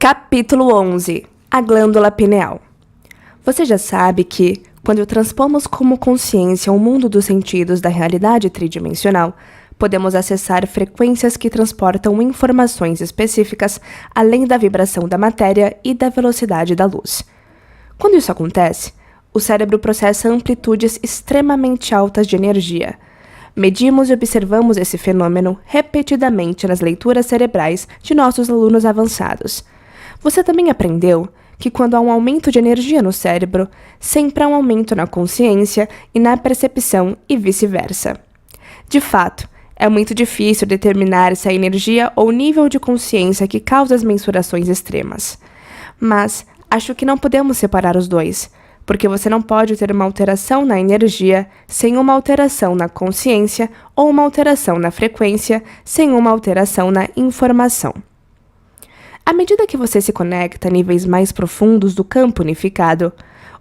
Capítulo 11. A glândula pineal. Você já sabe que, quando transpomos como consciência o mundo dos sentidos da realidade tridimensional, podemos acessar frequências que transportam informações específicas além da vibração da matéria e da velocidade da luz. Quando isso acontece, o cérebro processa amplitudes extremamente altas de energia. Medimos e observamos esse fenômeno repetidamente nas leituras cerebrais de nossos alunos avançados. Você também aprendeu que quando há um aumento de energia no cérebro, sempre há um aumento na consciência e na percepção e vice-versa. De fato, é muito difícil determinar se a energia ou nível de consciência que causa as mensurações extremas. Mas acho que não podemos separar os dois, porque você não pode ter uma alteração na energia sem uma alteração na consciência ou uma alteração na frequência sem uma alteração na informação. À medida que você se conecta a níveis mais profundos do campo unificado,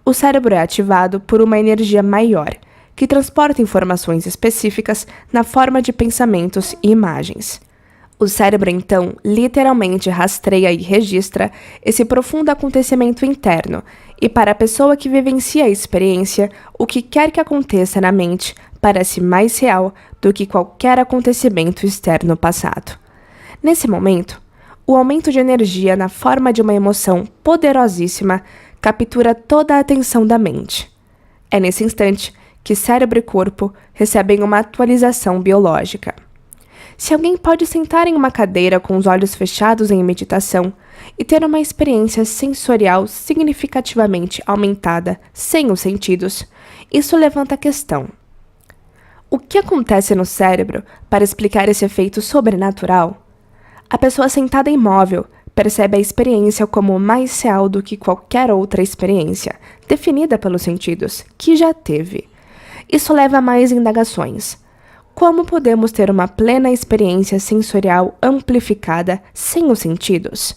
o cérebro é ativado por uma energia maior, que transporta informações específicas na forma de pensamentos e imagens. O cérebro, então, literalmente rastreia e registra esse profundo acontecimento interno, e para a pessoa que vivencia a experiência, o que quer que aconteça na mente parece mais real do que qualquer acontecimento externo passado. Nesse momento, o aumento de energia na forma de uma emoção poderosíssima captura toda a atenção da mente. É nesse instante que cérebro e corpo recebem uma atualização biológica. Se alguém pode sentar em uma cadeira com os olhos fechados em meditação e ter uma experiência sensorial significativamente aumentada sem os sentidos, isso levanta a questão: o que acontece no cérebro para explicar esse efeito sobrenatural? A pessoa sentada imóvel percebe a experiência como mais real do que qualquer outra experiência, definida pelos sentidos, que já teve. Isso leva a mais indagações. Como podemos ter uma plena experiência sensorial amplificada sem os sentidos?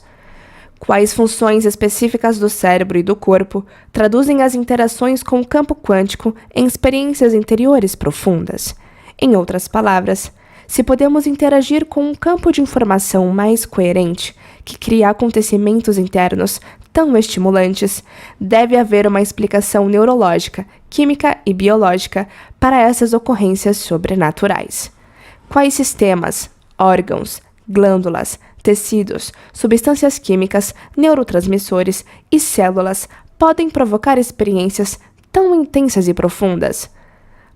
Quais funções específicas do cérebro e do corpo traduzem as interações com o campo quântico em experiências interiores profundas? Em outras palavras, se podemos interagir com um campo de informação mais coerente, que cria acontecimentos internos tão estimulantes, deve haver uma explicação neurológica, química e biológica para essas ocorrências sobrenaturais. Quais sistemas, órgãos, glândulas, tecidos, substâncias químicas, neurotransmissores e células podem provocar experiências tão intensas e profundas?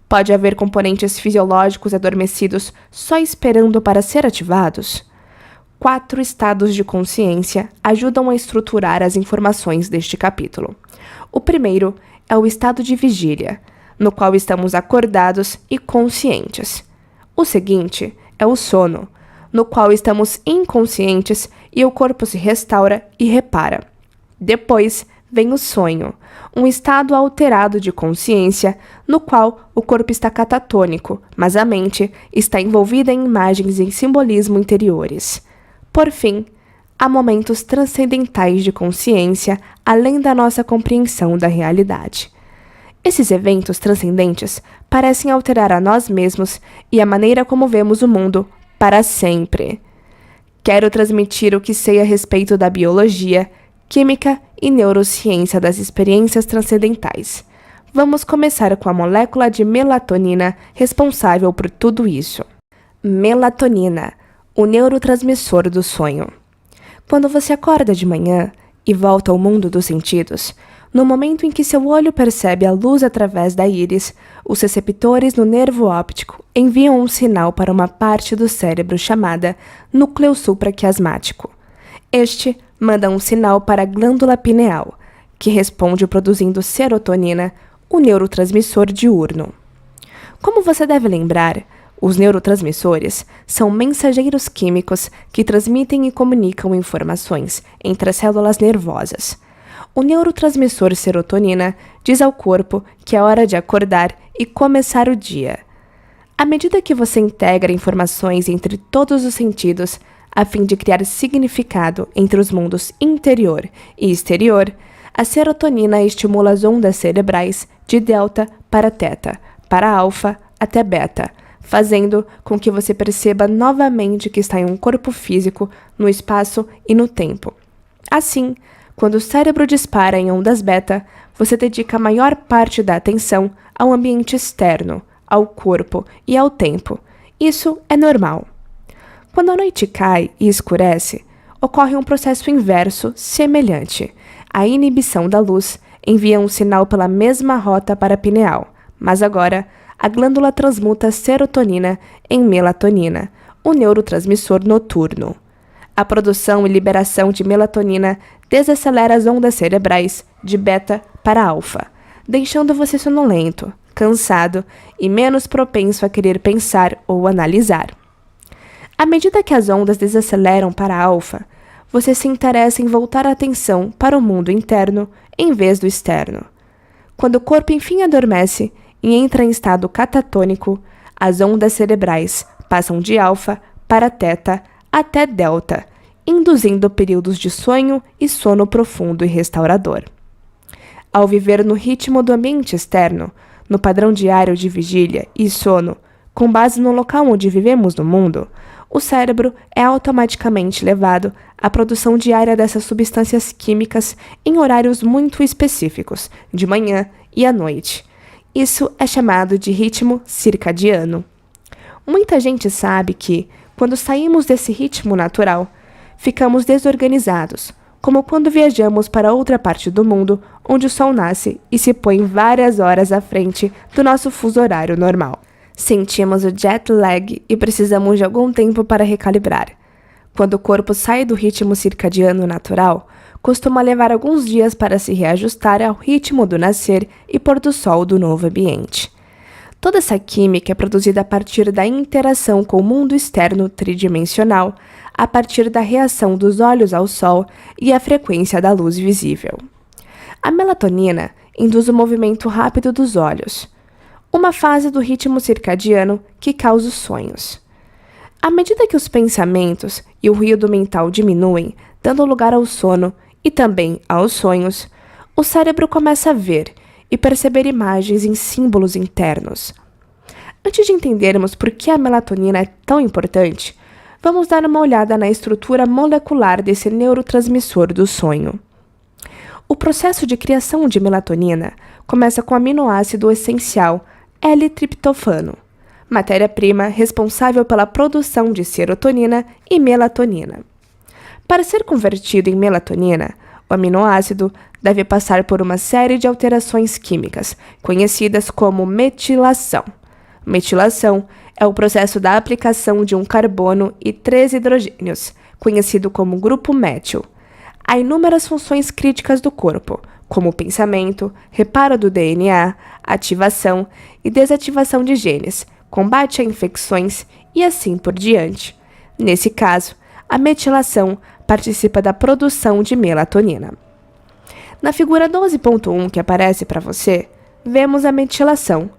Pode haver componentes fisiológicos adormecidos só esperando para ser ativados? 4 estados de consciência ajudam a estruturar as informações deste capítulo. O primeiro é o estado de vigília, no qual estamos acordados e conscientes. O seguinte é o sono, no qual estamos inconscientes e o corpo se restaura e repara. Depois vem o sonho, um estado alterado de consciência, no qual o corpo está catatônico, mas a mente está envolvida em imagens e simbolismo interiores. Por fim, há momentos transcendentais de consciência além da nossa compreensão da realidade. Esses eventos transcendentes parecem alterar a nós mesmos e a maneira como vemos o mundo para sempre. Quero transmitir o que sei a respeito da biologia, química e neurociência das experiências transcendentais. Vamos começar com a molécula de melatonina responsável por tudo isso. Melatonina, o neurotransmissor do sonho. Quando você acorda de manhã e volta ao mundo dos sentidos, no momento em que seu olho percebe a luz através da íris, os receptores no nervo óptico enviam um sinal para uma parte do cérebro chamada núcleo supraquiasmático. Este manda um sinal para a glândula pineal, que responde produzindo serotonina, o neurotransmissor diurno. Como você deve lembrar, os neurotransmissores são mensageiros químicos que transmitem e comunicam informações entre as células nervosas. O neurotransmissor serotonina diz ao corpo que é hora de acordar e começar o dia. À medida que você integra informações entre todos os sentidos, a fim de criar significado entre os mundos interior e exterior, a serotonina estimula as ondas cerebrais de delta para teta, para alfa até beta, fazendo com que você perceba novamente que está em um corpo físico, no espaço e no tempo. Assim, quando o cérebro dispara em ondas beta, você dedica a maior parte da atenção ao ambiente externo, ao corpo e ao tempo. Isso é normal. Quando a noite cai e escurece, ocorre um processo inverso semelhante. A inibição da luz envia um sinal pela mesma rota para a pineal, mas agora a glândula transmuta serotonina em melatonina, o neurotransmissor noturno. A produção e liberação de melatonina desacelera as ondas cerebrais de beta para alfa, deixando você sonolento, cansado e menos propenso a querer pensar ou analisar. À medida que as ondas desaceleram para alfa, você se interessa em voltar a atenção para o mundo interno em vez do externo. Quando o corpo enfim adormece e entra em estado catatônico, as ondas cerebrais passam de alfa para teta até delta, induzindo períodos de sonho e sono profundo e restaurador. Ao viver no ritmo do ambiente externo, no padrão diário de vigília e sono, com base no local onde vivemos no mundo, o cérebro é automaticamente levado à produção diária dessas substâncias químicas em horários muito específicos, de manhã e à noite. Isso é chamado de ritmo circadiano. Muita gente sabe que, quando saímos desse ritmo natural, ficamos desorganizados, como quando viajamos para outra parte do mundo onde o sol nasce e se põe várias horas à frente do nosso fuso horário normal. Sentimos o jet lag e precisamos de algum tempo para recalibrar. Quando o corpo sai do ritmo circadiano natural, costuma levar alguns dias para se reajustar ao ritmo do nascer e pôr do sol do novo ambiente. Toda essa química é produzida a partir da interação com o mundo externo tridimensional, a partir da reação dos olhos ao sol e a frequência da luz visível. A melatonina induz o movimento rápido dos olhos, uma fase do ritmo circadiano que causa os sonhos. À medida que os pensamentos e o ruído mental diminuem, dando lugar ao sono e também aos sonhos, o cérebro começa a ver e perceber imagens em símbolos internos. Antes de entendermos por que a melatonina é tão importante, vamos dar uma olhada na estrutura molecular desse neurotransmissor do sonho. O processo de criação de melatonina começa com o aminoácido essencial L-triptofano, matéria-prima responsável pela produção de serotonina e melatonina. Para ser convertido em melatonina, o aminoácido deve passar por uma série de alterações químicas, conhecidas como metilação. Metilação é o processo da aplicação de um carbono e 3 hidrogênios, conhecido como grupo métil. Há inúmeras funções críticas do corpo, como o pensamento, reparo do DNA, ativação e desativação de genes, combate a infecções e assim por diante. Nesse caso, a metilação participa da produção de melatonina. Na figura 12.1 que aparece para você, vemos a metilação.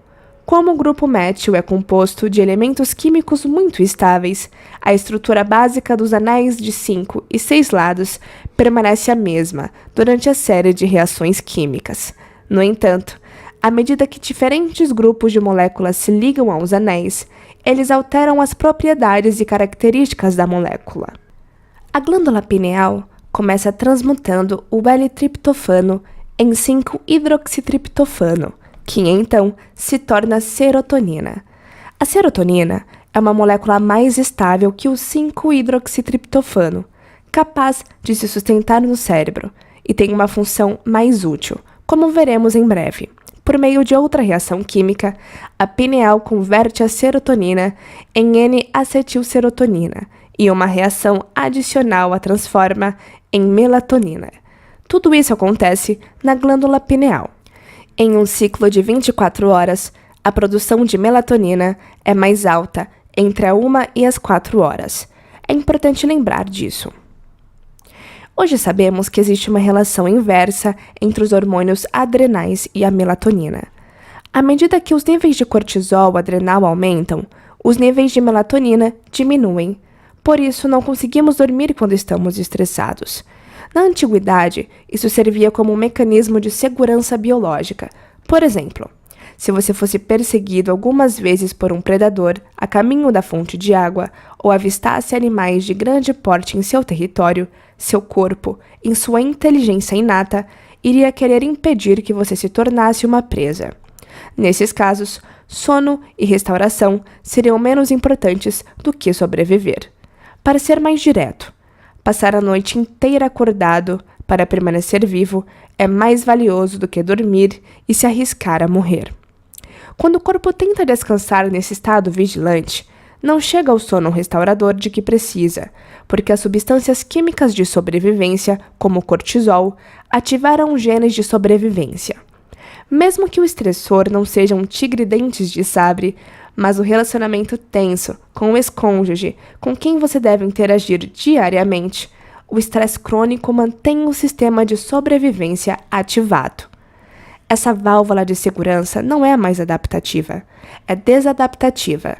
Como o grupo métil é composto de elementos químicos muito estáveis, a estrutura básica dos anéis de 5 e 6 lados permanece a mesma durante a série de reações químicas. No entanto, à medida que diferentes grupos de moléculas se ligam aos anéis, eles alteram as propriedades e características da molécula. A glândula pineal começa transmutando o L-triptofano em 5-hidroxitriptofano, que então se torna serotonina. A serotonina é uma molécula mais estável que o 5-hidroxitriptofano, capaz de se sustentar no cérebro e tem uma função mais útil, como veremos em breve. Por meio de outra reação química, a pineal converte a serotonina em N-acetilserotonina e uma reação adicional a transforma em melatonina. Tudo isso acontece na glândula pineal. Em um ciclo de 24 horas, a produção de melatonina é mais alta entre a 1 e as 4 horas. É importante lembrar disso. Hoje sabemos que existe uma relação inversa entre os hormônios adrenais e a melatonina. À medida que os níveis de cortisol adrenal aumentam, os níveis de melatonina diminuem. Por isso, não conseguimos dormir quando estamos estressados. Na antiguidade, isso servia como um mecanismo de segurança biológica. Por exemplo, se você fosse perseguido algumas vezes por um predador a caminho da fonte de água ou avistasse animais de grande porte em seu território, seu corpo, em sua inteligência inata, iria querer impedir que você se tornasse uma presa. Nesses casos, sono e restauração seriam menos importantes do que sobreviver. Para ser mais direto, passar a noite inteira acordado para permanecer vivo é mais valioso do que dormir e se arriscar a morrer. Quando o corpo tenta descansar nesse estado vigilante, não chega ao sono restaurador de que precisa, porque as substâncias químicas de sobrevivência, como o cortisol, ativaram genes de sobrevivência. Mesmo que o estressor não seja um tigre-dentes de sabre, mas o relacionamento tenso com o ex-cônjuge, com quem você deve interagir diariamente, o estresse crônico mantém o sistema de sobrevivência ativado. Essa válvula de segurança não é mais adaptativa, é desadaptativa.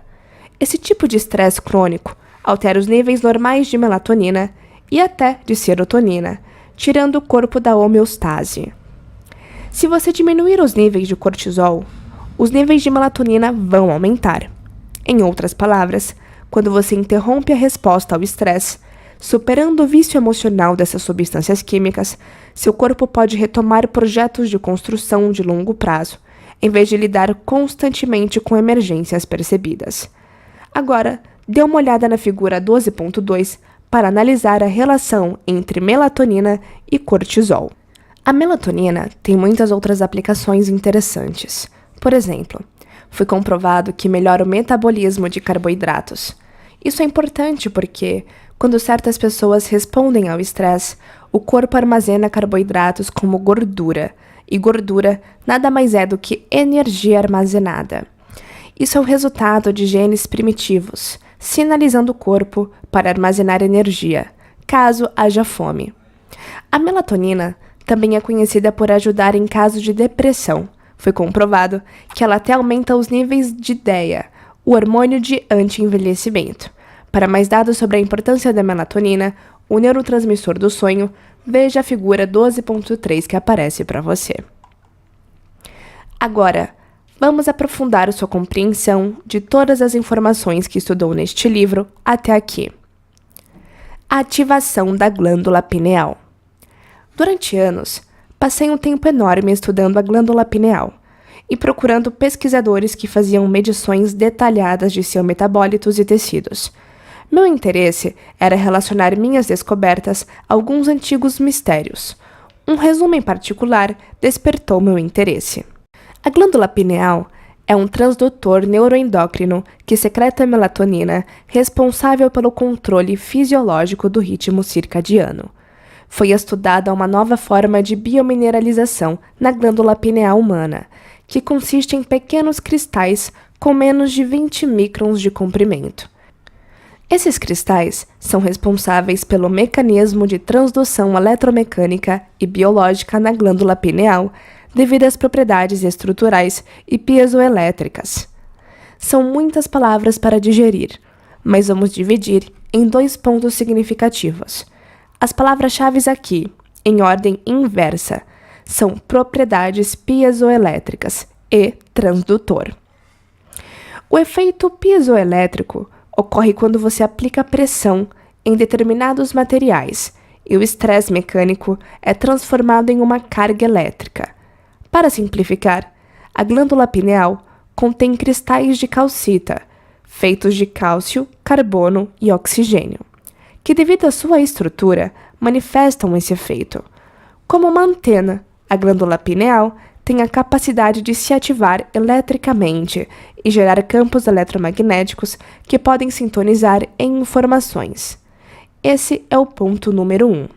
Esse tipo de estresse crônico altera os níveis normais de melatonina e até de serotonina, tirando o corpo da homeostase. Se você diminuir os níveis de cortisol, os níveis de melatonina vão aumentar. Em outras palavras, quando você interrompe a resposta ao estresse, superando o vício emocional dessas substâncias químicas, seu corpo pode retomar projetos de construção de longo prazo, em vez de lidar constantemente com emergências percebidas. Agora, dê uma olhada na figura 12.2 para analisar a relação entre melatonina e cortisol. A melatonina tem muitas outras aplicações interessantes. Por exemplo, foi comprovado que melhora o metabolismo de carboidratos. Isso é importante porque, quando certas pessoas respondem ao estresse, o corpo armazena carboidratos como gordura, e gordura nada mais é do que energia armazenada. Isso é o resultado de genes primitivos, sinalizando o corpo para armazenar energia, caso haja fome. A melatonina também é conhecida por ajudar em casos de depressão. Foi comprovado que ela até aumenta os níveis de DHEA, o hormônio de anti-envelhecimento. Para mais dados sobre a importância da melatonina, o neurotransmissor do sonho, veja a figura 12.3 que aparece para você. Agora, vamos aprofundar sua compreensão de todas as informações que estudou neste livro até aqui. A ativação da glândula pineal. Durante anos, passei um tempo enorme estudando a glândula pineal e procurando pesquisadores que faziam medições detalhadas de seus metabólitos e tecidos. Meu interesse era relacionar minhas descobertas a alguns antigos mistérios. Um resumo em particular despertou meu interesse. A glândula pineal é um transdutor neuroendócrino que secreta melatonina, responsável pelo controle fisiológico do ritmo circadiano. Foi estudada uma nova forma de biomineralização na glândula pineal humana, que consiste em pequenos cristais com menos de 20 microns de comprimento. Esses cristais são responsáveis pelo mecanismo de transdução eletromecânica e biológica na glândula pineal, devido às propriedades estruturais e piezoelétricas. São muitas palavras para digerir, mas vamos dividir em 2 pontos significativos. As palavras-chave aqui, em ordem inversa, são propriedades piezoelétricas e transdutor. O efeito piezoelétrico ocorre quando você aplica pressão em determinados materiais e o estresse mecânico é transformado em uma carga elétrica. Para simplificar, a glândula pineal contém cristais de calcita, feitos de cálcio, carbono e oxigênio, que devido à sua estrutura, manifestam esse efeito. Como uma antena, a glândula pineal tem a capacidade de se ativar eletricamente e gerar campos eletromagnéticos que podem sintonizar em informações. Esse é o ponto número 1.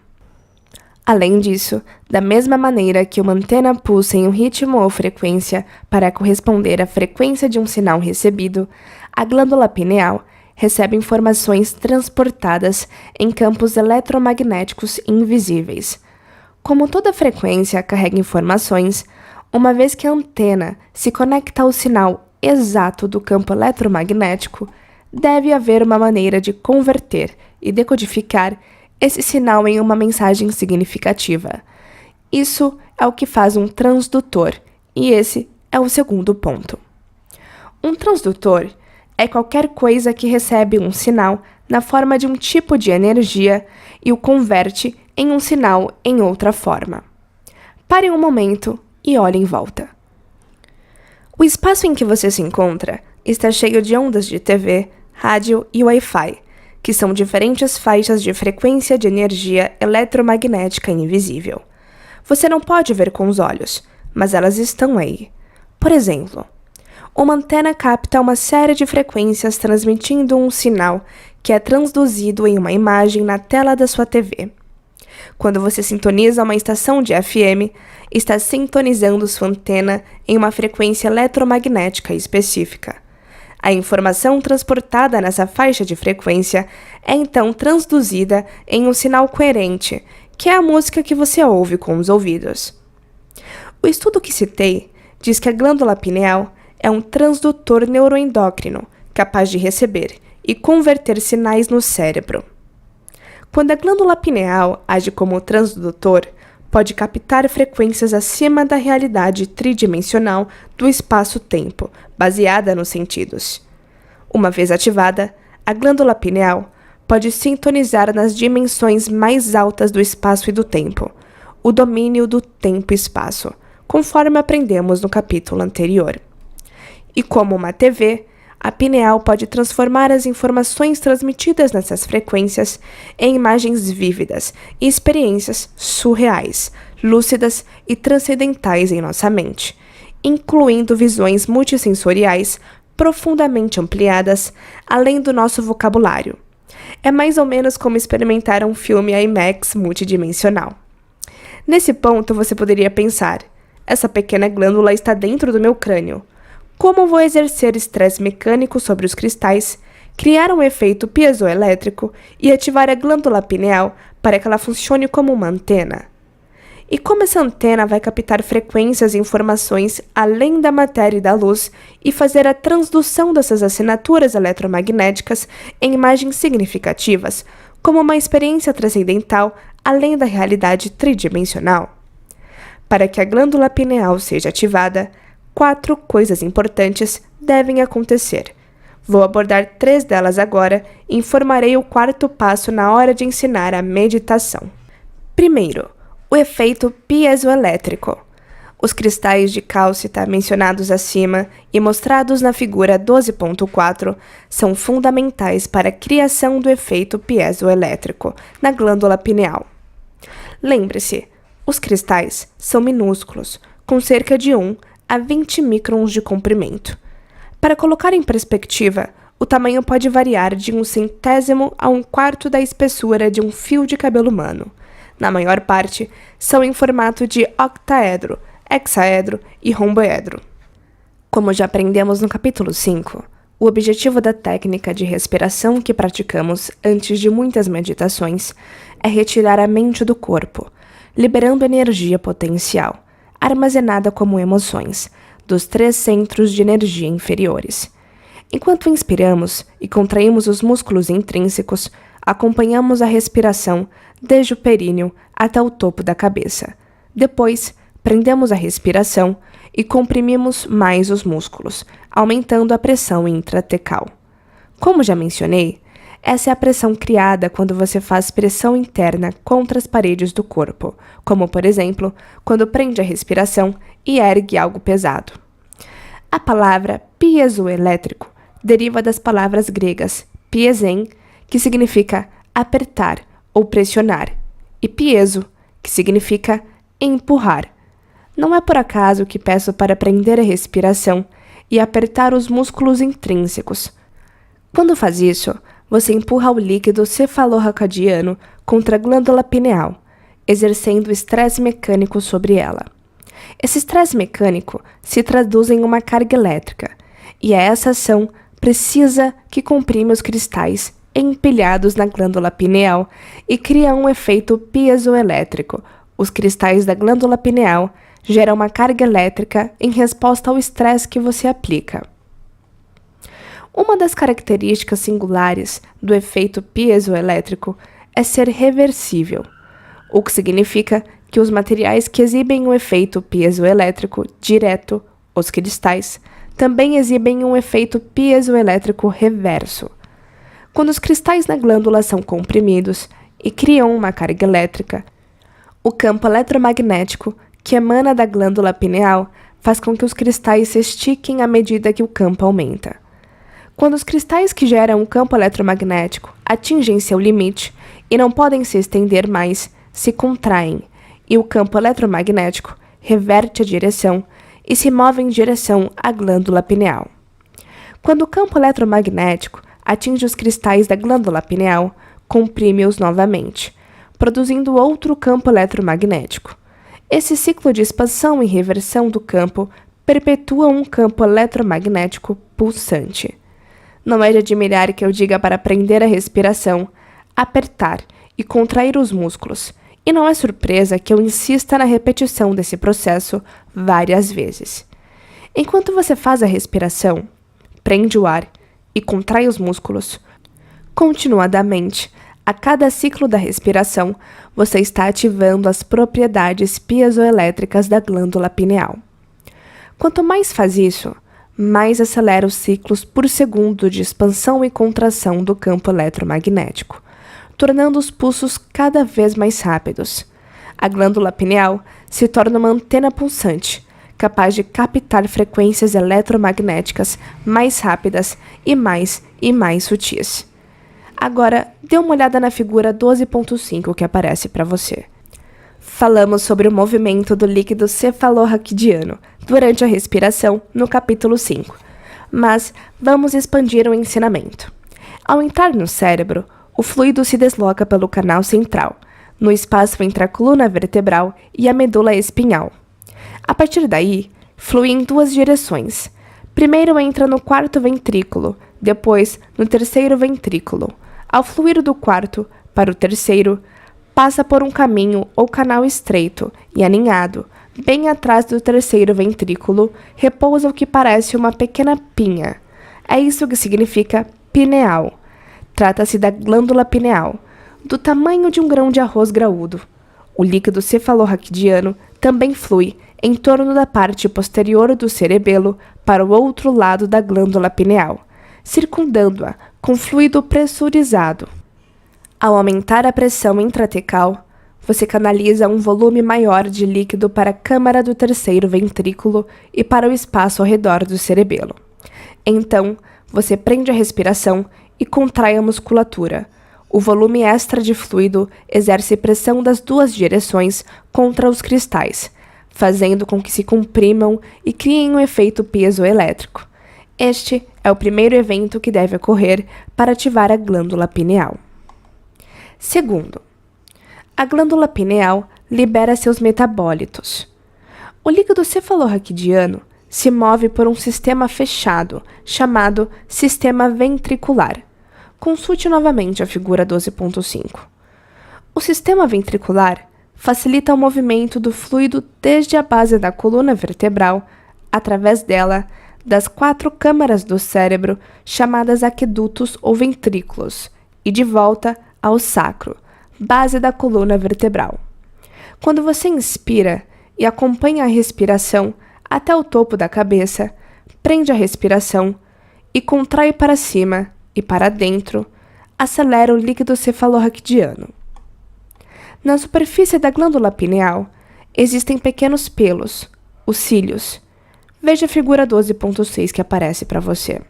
Além disso, da mesma maneira que uma antena pulsa em um ritmo ou frequência para corresponder à frequência de um sinal recebido, a glândula pineal recebe informações transportadas em campos eletromagnéticos invisíveis. Como toda frequência carrega informações, uma vez que a antena se conecta ao sinal exato do campo eletromagnético, deve haver uma maneira de converter e decodificar esse sinal em uma mensagem significativa. Isso é o que faz um transdutor, e esse é o segundo ponto. Um transdutor é qualquer coisa que recebe um sinal na forma de um tipo de energia e o converte em um sinal em outra forma. Pare um momento e olhe em volta. O espaço em que você se encontra está cheio de ondas de TV, rádio e Wi-Fi, que são diferentes faixas de frequência de energia eletromagnética invisível. Você não pode ver com os olhos, mas elas estão aí. Por exemplo, uma antena capta uma série de frequências transmitindo um sinal que é transduzido em uma imagem na tela da sua TV. Quando você sintoniza uma estação de FM, está sintonizando sua antena em uma frequência eletromagnética específica. A informação transportada nessa faixa de frequência é então transduzida em um sinal coerente, que é a música que você ouve com os ouvidos. O estudo que citei diz que a glândula pineal é um transdutor neuroendócrino capaz de receber e converter sinais no cérebro. Quando a glândula pineal age como transdutor, pode captar frequências acima da realidade tridimensional do espaço-tempo, baseada nos sentidos. Uma vez ativada, a glândula pineal pode sintonizar nas dimensões mais altas do espaço e do tempo, o domínio do tempo-espaço, conforme aprendemos no capítulo anterior. E como uma TV, a pineal pode transformar as informações transmitidas nessas frequências em imagens vívidas e experiências surreais, lúcidas e transcendentais em nossa mente, incluindo visões multissensoriais profundamente ampliadas além do nosso vocabulário. É mais ou menos como experimentar um filme IMAX multidimensional. Nesse ponto, você poderia pensar: essa pequena glândula está dentro do meu crânio. Como vou exercer estresse mecânico sobre os cristais, criar um efeito piezoelétrico e ativar a glândula pineal para que ela funcione como uma antena? E como essa antena vai captar frequências e informações além da matéria e da luz e fazer a transdução dessas assinaturas eletromagnéticas em imagens significativas, como uma experiência transcendental além da realidade tridimensional? Para que a glândula pineal seja ativada, 4 coisas importantes devem acontecer. Vou abordar 3 delas agora e informarei o 4º passo na hora de ensinar a meditação. Primeiro, o efeito piezoelétrico. Os cristais de cálcita mencionados acima e mostrados na figura 12.4 são fundamentais para a criação do efeito piezoelétrico na glândula pineal. Lembre-se, os cristais são minúsculos, com cerca de 1 a 20 microns de comprimento. Para colocar em perspectiva, o tamanho pode variar de 1/100º a 1/4 da espessura de um fio de cabelo humano. Na maior parte, são em formato de octaedro, hexaedro e romboedro. Como já aprendemos no capítulo 5, o objetivo da técnica de respiração que praticamos antes de muitas meditações é retirar a mente do corpo, liberando energia potencial, armazenada como emoções, dos 3 centros de energia inferiores. Enquanto inspiramos e contraímos os músculos intrínsecos, acompanhamos a respiração desde o períneo até o topo da cabeça. Depois, prendemos a respiração e comprimimos mais os músculos, aumentando a pressão intratecal. Como já mencionei, essa é a pressão criada quando você faz pressão interna contra as paredes do corpo, como, por exemplo, quando prende a respiração e ergue algo pesado. A palavra piezoelétrico deriva das palavras gregas piezen, que significa apertar ou pressionar, e piezo, que significa empurrar. Não é por acaso que peço para prender a respiração e apertar os músculos intrínsecos. Quando faz isso, você empurra o líquido cefalorraquidiano contra a glândula pineal, exercendo estresse mecânico sobre ela. Esse estresse mecânico se traduz em uma carga elétrica, e é essa ação precisa que comprime os cristais empilhados na glândula pineal e cria um efeito piezoelétrico. Os cristais da glândula pineal geram uma carga elétrica em resposta ao estresse que você aplica. Uma das características singulares do efeito piezoelétrico é ser reversível, o que significa que os materiais que exibem o efeito piezoelétrico direto, os cristais, também exibem um efeito piezoelétrico reverso. Quando os cristais na glândula são comprimidos e criam uma carga elétrica, o campo eletromagnético que emana da glândula pineal faz com que os cristais se estiquem à medida que o campo aumenta. Quando os cristais que geram o campo eletromagnético atingem seu limite e não podem se estender mais, se contraem, e o campo eletromagnético reverte a direção e se move em direção à glândula pineal. Quando o campo eletromagnético atinge os cristais da glândula pineal, comprime-os novamente, produzindo outro campo eletromagnético. Esse ciclo de expansão e reversão do campo perpetua um campo eletromagnético pulsante. Não é de admirar que eu diga para prender a respiração, apertar e contrair os músculos, e não é surpresa que eu insista na repetição desse processo várias vezes. Enquanto você faz a respiração, prende o ar e contrai os músculos, continuadamente, a cada ciclo da respiração, você está ativando as propriedades piezoelétricas da glândula pineal. Quanto mais faz isso, mais acelera os ciclos por segundo de expansão e contração do campo eletromagnético, tornando os pulsos cada vez mais rápidos. A glândula pineal se torna uma antena pulsante, capaz de captar frequências eletromagnéticas mais rápidas e mais sutis. Agora, dê uma olhada na figura 12.5 que aparece para você. Falamos sobre o movimento do líquido cefalorraquidiano durante a respiração no capítulo 5, mas vamos expandir o ensinamento. Ao entrar no cérebro, o fluido se desloca pelo canal central, no espaço entre a coluna vertebral e a medula espinhal. A partir daí, flui em duas direções. Primeiro entra no quarto ventrículo, depois no terceiro ventrículo. Ao fluir do quarto para o terceiro, passa por um caminho ou canal estreito e aninhado. Bem atrás do terceiro ventrículo, repousa o que parece uma pequena pinha. É isso que significa pineal. Trata-se da glândula pineal, do tamanho de um grão de arroz graúdo. O líquido cefalorraquidiano também flui em torno da parte posterior do cerebelo para o outro lado da glândula pineal, circundando-a com fluido pressurizado. Ao aumentar a pressão intratecal, você canaliza um volume maior de líquido para a câmara do terceiro ventrículo e para o espaço ao redor do cerebelo. Então, você prende a respiração e contrai a musculatura. O volume extra de fluido exerce pressão das duas direções contra os cristais, fazendo com que se comprimam e criem um efeito piezoelétrico. Este é o primeiro evento que deve ocorrer para ativar a glândula pineal. Segundo, a glândula pineal libera seus metabólitos. O líquido cefalorraquidiano se move por um sistema fechado, chamado sistema ventricular. Consulte novamente a figura 12.5. O sistema ventricular facilita o movimento do fluido desde a base da coluna vertebral, através dela, das 4 câmaras do cérebro, chamadas aquedutos ou ventrículos, e de volta ao sacro, base da coluna vertebral. Quando você inspira e acompanha a respiração até o topo da cabeça, prende a respiração e contrai para cima e para dentro, acelera o líquido cefalorraquidiano. Na superfície da glândula pineal, existem pequenos pelos, os cílios. Veja a figura 12.6 que aparece para você.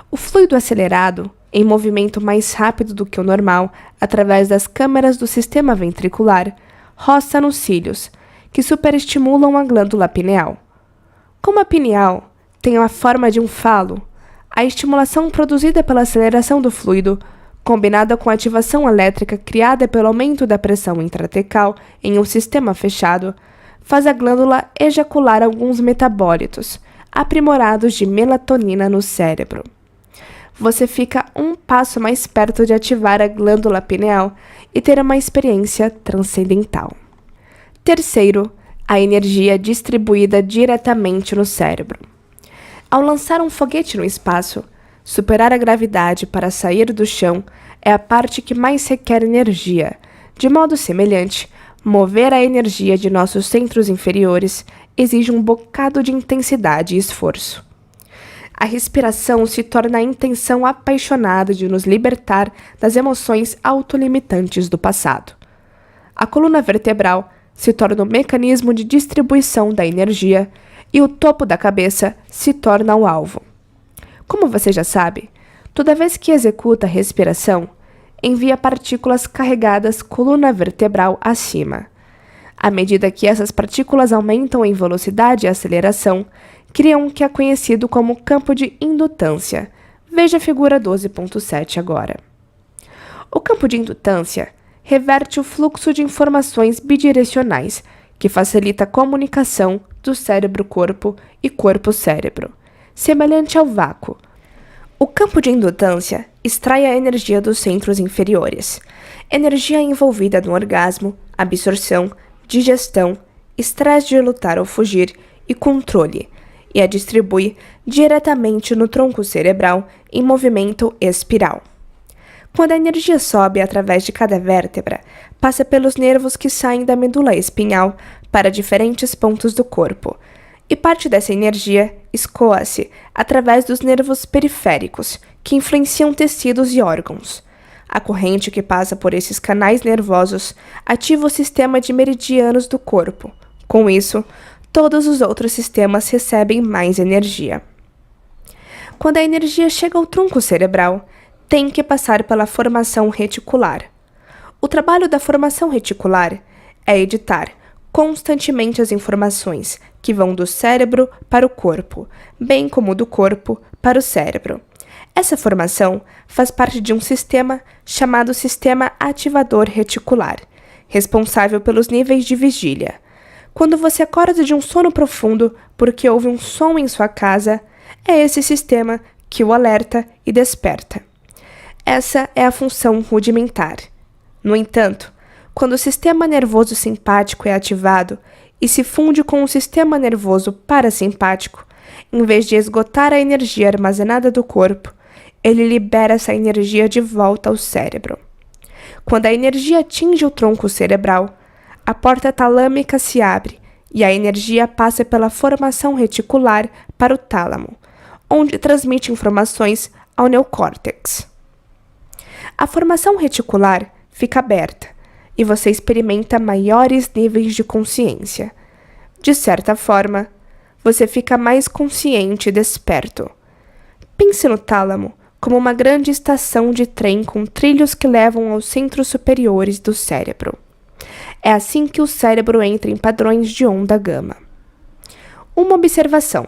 O fluido acelerado, em movimento mais rápido do que o normal, através das câmaras do sistema ventricular, roça nos cílios, que superestimulam a glândula pineal. Como a pineal tem a forma de um falo, a estimulação produzida pela aceleração do fluido, combinada com a ativação elétrica criada pelo aumento da pressão intratecal em um sistema fechado, faz a glândula ejacular alguns metabólitos, aprimorados de melatonina no cérebro. Você fica um passo mais perto de ativar a glândula pineal e ter uma experiência transcendental. Terceiro, a energia distribuída diretamente no cérebro. Ao lançar um foguete no espaço, superar a gravidade para sair do chão é a parte que mais requer energia. De modo semelhante, mover a energia de nossos centros inferiores exige um bocado de intensidade e esforço. A respiração se torna a intenção apaixonada de nos libertar das emoções autolimitantes do passado. A coluna vertebral se torna o mecanismo de distribuição da energia e o topo da cabeça se torna o alvo. Como você já sabe, toda vez que executa a respiração, envia partículas carregadas coluna vertebral acima. À medida que essas partículas aumentam em velocidade e aceleração, criam o que é conhecido como campo de indutância. Veja a figura 12.7 agora. O campo de indutância reverte o fluxo de informações bidirecionais, que facilita a comunicação do cérebro-corpo e corpo-cérebro, semelhante ao vácuo. O campo de indutância extrai a energia dos centros inferiores, energia envolvida no orgasmo, absorção, digestão, estresse de lutar ou fugir e controle, e a distribui diretamente no tronco cerebral em movimento espiral. Quando a energia sobe através de cada vértebra, passa pelos nervos que saem da medula espinhal para diferentes pontos do corpo, e parte dessa energia escoa-se através dos nervos periféricos, que influenciam tecidos e órgãos. A corrente que passa por esses canais nervosos ativa o sistema de meridianos do corpo. Com isso, todos os outros sistemas recebem mais energia. Quando a energia chega ao tronco cerebral, tem que passar pela formação reticular. O trabalho da formação reticular é editar constantemente as informações que vão do cérebro para o corpo, bem como do corpo para o cérebro. Essa formação faz parte de um sistema chamado sistema ativador reticular, responsável pelos níveis de vigília. Quando você acorda de um sono profundo porque houve um som em sua casa, é esse sistema que o alerta e desperta. Essa é a função rudimentar. No entanto, quando o sistema nervoso simpático é ativado e se funde com o sistema nervoso parasimpático, em vez de esgotar a energia armazenada do corpo, ele libera essa energia de volta ao cérebro. Quando a energia atinge o tronco cerebral, a porta talâmica se abre e a energia passa pela formação reticular para o tálamo, onde transmite informações ao neocórtex. A formação reticular fica aberta e você experimenta maiores níveis de consciência. De certa forma, você fica mais consciente e desperto. Pense no tálamo como uma grande estação de trem com trilhos que levam aos centros superiores do cérebro. É assim que o cérebro entra em padrões de onda gama. Uma observação.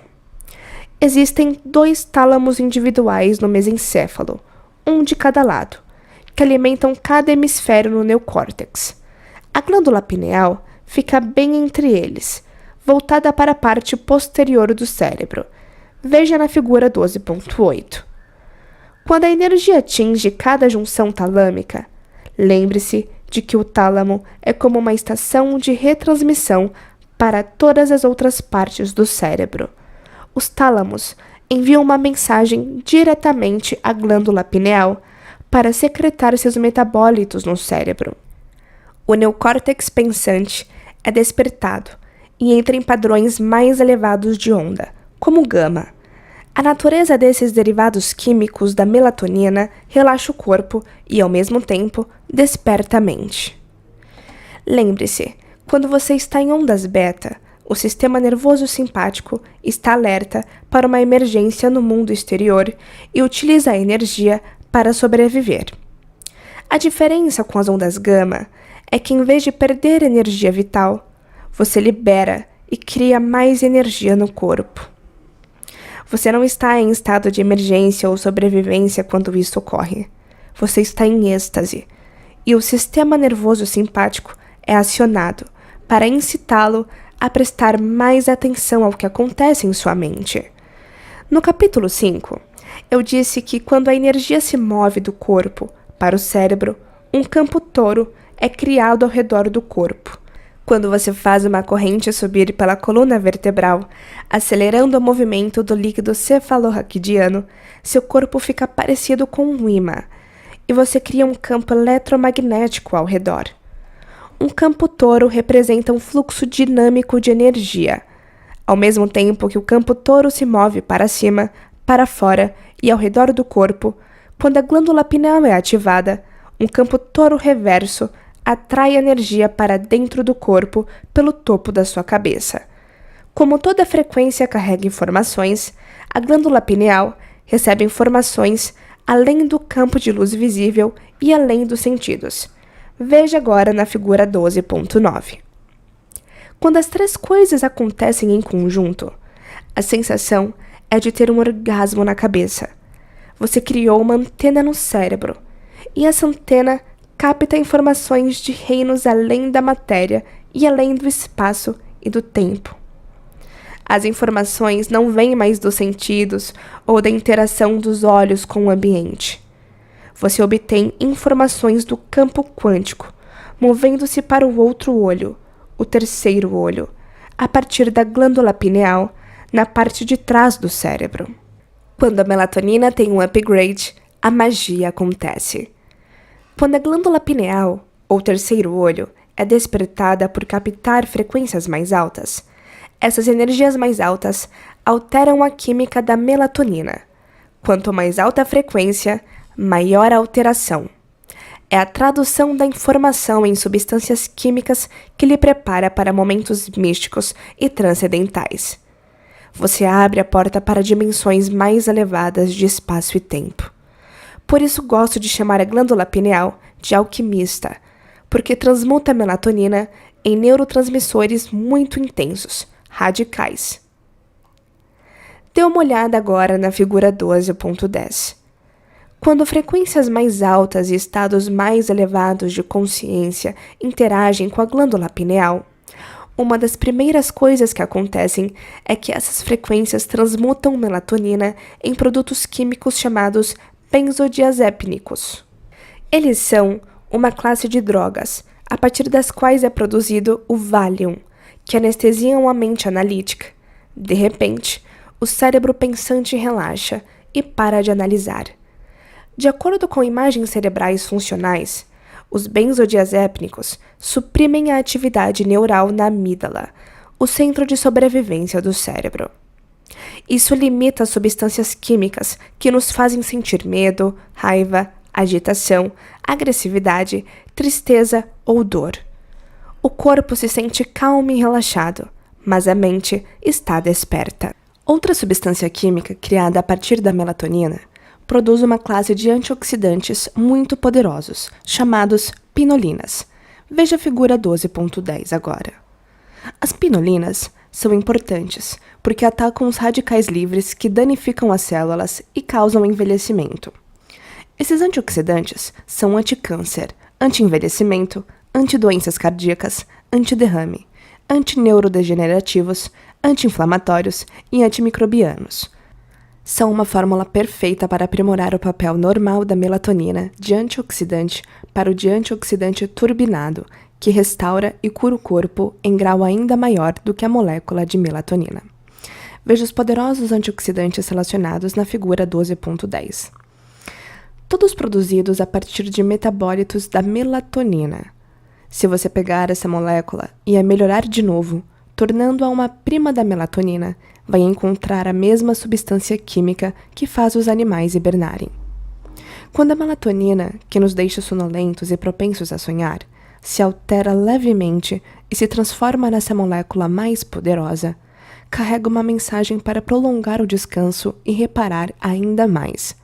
Existem 2 tálamos individuais no mesencéfalo, um de cada lado, que alimentam cada hemisfério no neocórtex. A glândula pineal fica bem entre eles, voltada para a parte posterior do cérebro. Veja na figura 12.8. Quando a energia atinge cada junção talâmica, lembre-se de que o tálamo é como uma estação de retransmissão para todas as outras partes do cérebro. Os tálamos enviam uma mensagem diretamente à glândula pineal para secretar seus metabólitos no cérebro. O neocórtex pensante é despertado e entra em padrões mais elevados de onda, como gama. A natureza desses derivados químicos da melatonina relaxa o corpo e, ao mesmo tempo, desperta a mente. Lembre-se, quando você está em ondas beta, o sistema nervoso simpático está alerta para uma emergência no mundo exterior e utiliza a energia para sobreviver. A diferença com as ondas gama é que, em vez de perder energia vital, você libera e cria mais energia no corpo. Você não está em estado de emergência ou sobrevivência quando isso ocorre. Você está em êxtase, e o sistema nervoso simpático é acionado para incitá-lo a prestar mais atenção ao que acontece em sua mente. No capítulo 5, eu disse que quando a energia se move do corpo para o cérebro, um campo touro é criado ao redor do corpo. Quando você faz uma corrente subir pela coluna vertebral, acelerando o movimento do líquido cefalorraquidiano, seu corpo fica parecido com um ímã, e você cria um campo eletromagnético ao redor. Um campo touro representa um fluxo dinâmico de energia. Ao mesmo tempo que o campo touro se move para cima, para fora e ao redor do corpo, quando a glândula pineal é ativada, um campo toro-reverso atrai energia para dentro do corpo pelo topo da sua cabeça. Como toda frequência carrega informações, a glândula pineal recebe informações além do campo de luz visível e além dos sentidos. Veja agora na figura 12.9. Quando as três coisas acontecem em conjunto, a sensação é de ter um orgasmo na cabeça. Você criou uma antena no cérebro, e essa antena capta informações de reinos além da matéria e além do espaço e do tempo. As informações não vêm mais dos sentidos ou da interação dos olhos com o ambiente. Você obtém informações do campo quântico, movendo-se para o outro olho, o terceiro olho, a partir da glândula pineal, na parte de trás do cérebro. Quando a melatonina tem um upgrade, a magia acontece. Quando a glândula pineal, ou terceiro olho, é despertada por captar frequências mais altas, essas energias mais altas alteram a química da melatonina. Quanto mais alta a frequência, maior a alteração. É a tradução da informação em substâncias químicas que lhe prepara para momentos místicos e transcendentais. Você abre a porta para dimensões mais elevadas de espaço e tempo. Por isso gosto de chamar a glândula pineal de alquimista, porque transmuta a melatonina em neurotransmissores muito intensos, radicais. Dê uma olhada agora na figura 12.10. Quando frequências mais altas e estados mais elevados de consciência interagem com a glândula pineal, uma das primeiras coisas que acontecem é que essas frequências transmutam melatonina em produtos químicos chamados benzodiazepínicos. Eles são uma classe de drogas, a partir das quais é produzido o Valium, que anestesiam a mente analítica. De repente, o cérebro pensante relaxa e para de analisar. De acordo com imagens cerebrais funcionais, os benzodiazepínicos suprimem a atividade neural na amígdala, o centro de sobrevivência do cérebro. Isso limita as substâncias químicas que nos fazem sentir medo, raiva, agitação, agressividade, tristeza ou dor. O corpo se sente calmo e relaxado, mas a mente está desperta. Outra substância química criada a partir da melatonina produz uma classe de antioxidantes muito poderosos, chamados pinolinas. Veja a figura 12.10 agora. As pinolinas são importantes porque atacam os radicais livres que danificam as células e causam envelhecimento. Esses antioxidantes são anticâncer, anti-envelhecimento, antidoenças cardíacas, antiderrame, antineurodegenerativos, anti-inflamatórios e antimicrobianos. São uma fórmula perfeita para aprimorar o papel normal da melatonina de antioxidante para o de antioxidante turbinado, que restaura e cura o corpo em grau ainda maior do que a molécula de melatonina. Veja os poderosos antioxidantes relacionados na figura 12.10. Todos produzidos a partir de metabólitos da melatonina. Se você pegar essa molécula e a melhorar de novo, tornando-a uma prima da melatonina, vai encontrar a mesma substância química que faz os animais hibernarem. Quando a melatonina, que nos deixa sonolentos e propensos a sonhar, se altera levemente e se transforma nessa molécula mais poderosa, carrega uma mensagem para prolongar o descanso e reparar ainda mais.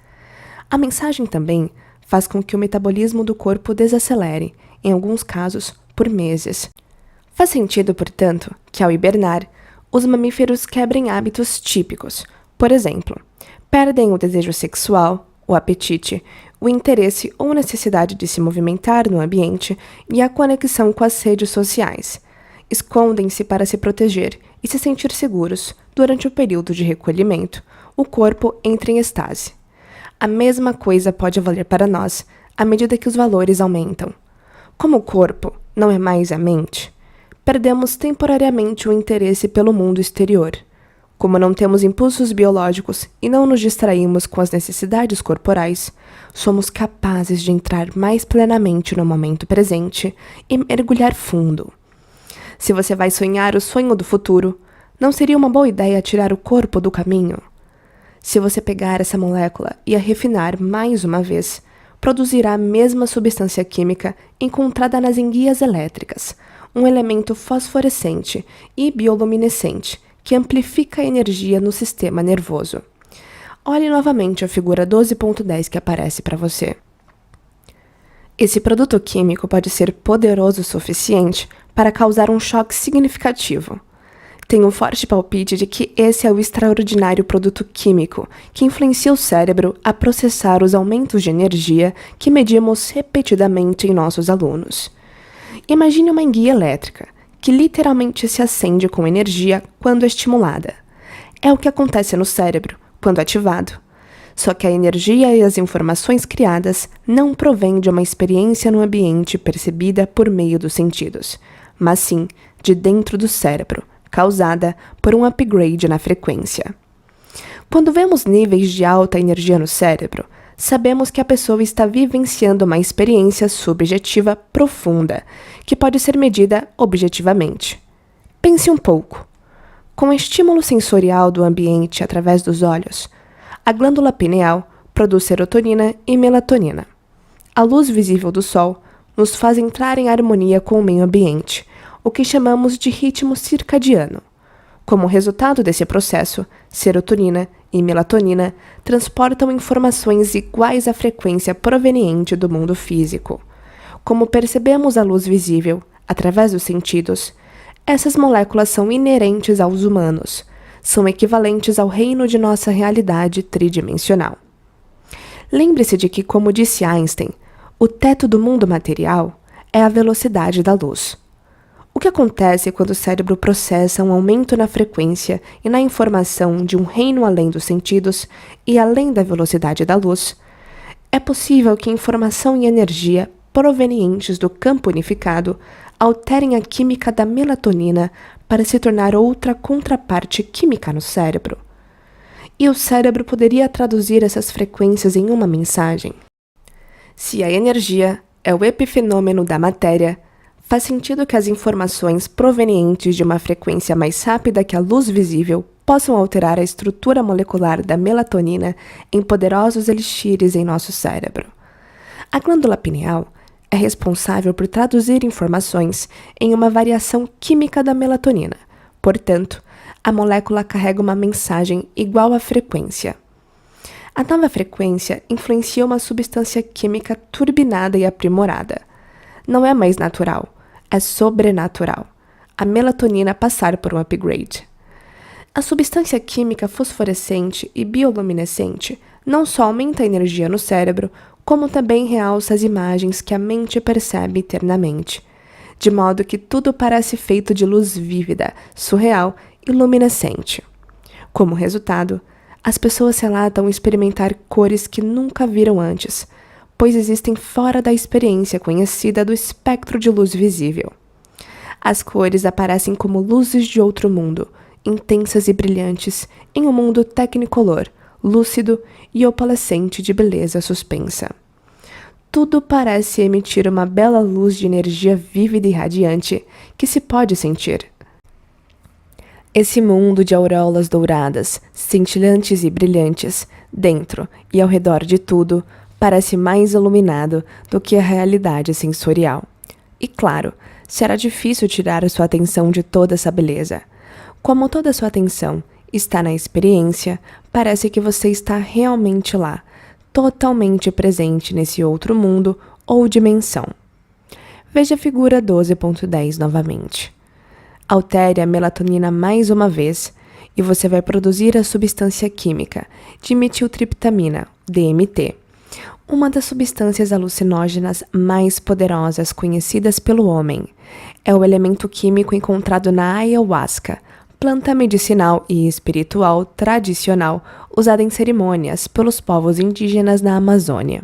A mensagem também faz com que o metabolismo do corpo desacelere, em alguns casos, por meses. Faz sentido, portanto, que ao hibernar, os mamíferos quebrem hábitos típicos. Por exemplo, perdem o desejo sexual, o apetite, o interesse ou necessidade de se movimentar no ambiente e a conexão com as redes sociais. Escondem-se para se proteger e se sentir seguros durante o período de recolhimento. O corpo entra em estase. A mesma coisa pode valer para nós à medida que os valores aumentam. Como o corpo não é mais a mente, perdemos temporariamente o interesse pelo mundo exterior. Como não temos impulsos biológicos e não nos distraímos com as necessidades corporais, somos capazes de entrar mais plenamente no momento presente e mergulhar fundo. Se você vai sonhar o sonho do futuro, não seria uma boa ideia tirar o corpo do caminho? Se você pegar essa molécula e a refinar mais uma vez, produzirá a mesma substância química encontrada nas enguias elétricas, um elemento fosforescente e bioluminescente que amplifica a energia no sistema nervoso. Olhe novamente a figura 12.10 que aparece para você. Esse produto químico pode ser poderoso o suficiente para causar um choque significativo. Tenho um forte palpite de que esse é o extraordinário produto químico que influencia o cérebro a processar os aumentos de energia que medimos repetidamente em nossos alunos. Imagine uma enguia elétrica, que literalmente se acende com energia quando estimulada. É o que acontece no cérebro quando ativado. Só que a energia e as informações criadas não provêm de uma experiência no ambiente percebida por meio dos sentidos, mas sim de dentro do cérebro, causada por um upgrade na frequência. Quando vemos níveis de alta energia no cérebro, sabemos que a pessoa está vivenciando uma experiência subjetiva profunda, que pode ser medida objetivamente. Pense um pouco. Com o estímulo sensorial do ambiente através dos olhos, a glândula pineal produz serotonina e melatonina. A luz visível do sol nos faz entrar em harmonia com o meio ambiente, o que chamamos de ritmo circadiano. Como resultado desse processo, serotonina e melatonina transportam informações iguais à frequência proveniente do mundo físico. Como percebemos a luz visível através dos sentidos, essas moléculas são inerentes aos humanos, são equivalentes ao reino de nossa realidade tridimensional. Lembre-se de que, como disse Einstein, o teto do mundo material é a velocidade da luz. O que acontece quando o cérebro processa um aumento na frequência e na informação de um reino além dos sentidos e além da velocidade da luz? É possível que informação e energia provenientes do campo unificado alterem a química da melatonina para se tornar outra contraparte química no cérebro. E o cérebro poderia traduzir essas frequências em uma mensagem. Se a energia é o epifenômeno da matéria, faz sentido que as informações provenientes de uma frequência mais rápida que a luz visível possam alterar a estrutura molecular da melatonina em poderosos elixires em nosso cérebro. A glândula pineal é responsável por traduzir informações em uma variação química da melatonina. Portanto, a molécula carrega uma mensagem igual à frequência. A nova frequência influencia uma substância química turbinada e aprimorada. Não é mais natural, é sobrenatural. A melatonina passar por um upgrade. A substância química fosforescente e bioluminescente não só aumenta a energia no cérebro, como também realça as imagens que a mente percebe internamente, de modo que tudo parece feito de luz vívida, surreal e luminescente. Como resultado, as pessoas relatam experimentar cores que nunca viram antes, pois existem fora da experiência conhecida do espectro de luz visível. As cores aparecem como luzes de outro mundo, intensas e brilhantes, em um mundo technicolor, lúcido e opalescente de beleza suspensa. Tudo parece emitir uma bela luz de energia vívida e radiante que se pode sentir. Esse mundo de auréolas douradas, cintilantes e brilhantes, dentro e ao redor de tudo, parece mais iluminado do que a realidade sensorial. E claro, será difícil tirar a sua atenção de toda essa beleza. Como toda a sua atenção está na experiência, parece que você está realmente lá, totalmente presente nesse outro mundo ou dimensão. Veja a figura 12.10 novamente. Altere a melatonina mais uma vez e você vai produzir a substância química dimetiltriptamina, DMT, uma das substâncias alucinógenas mais poderosas conhecidas pelo homem. É o elemento químico encontrado na ayahuasca, planta medicinal e espiritual tradicional usada em cerimônias pelos povos indígenas na Amazônia.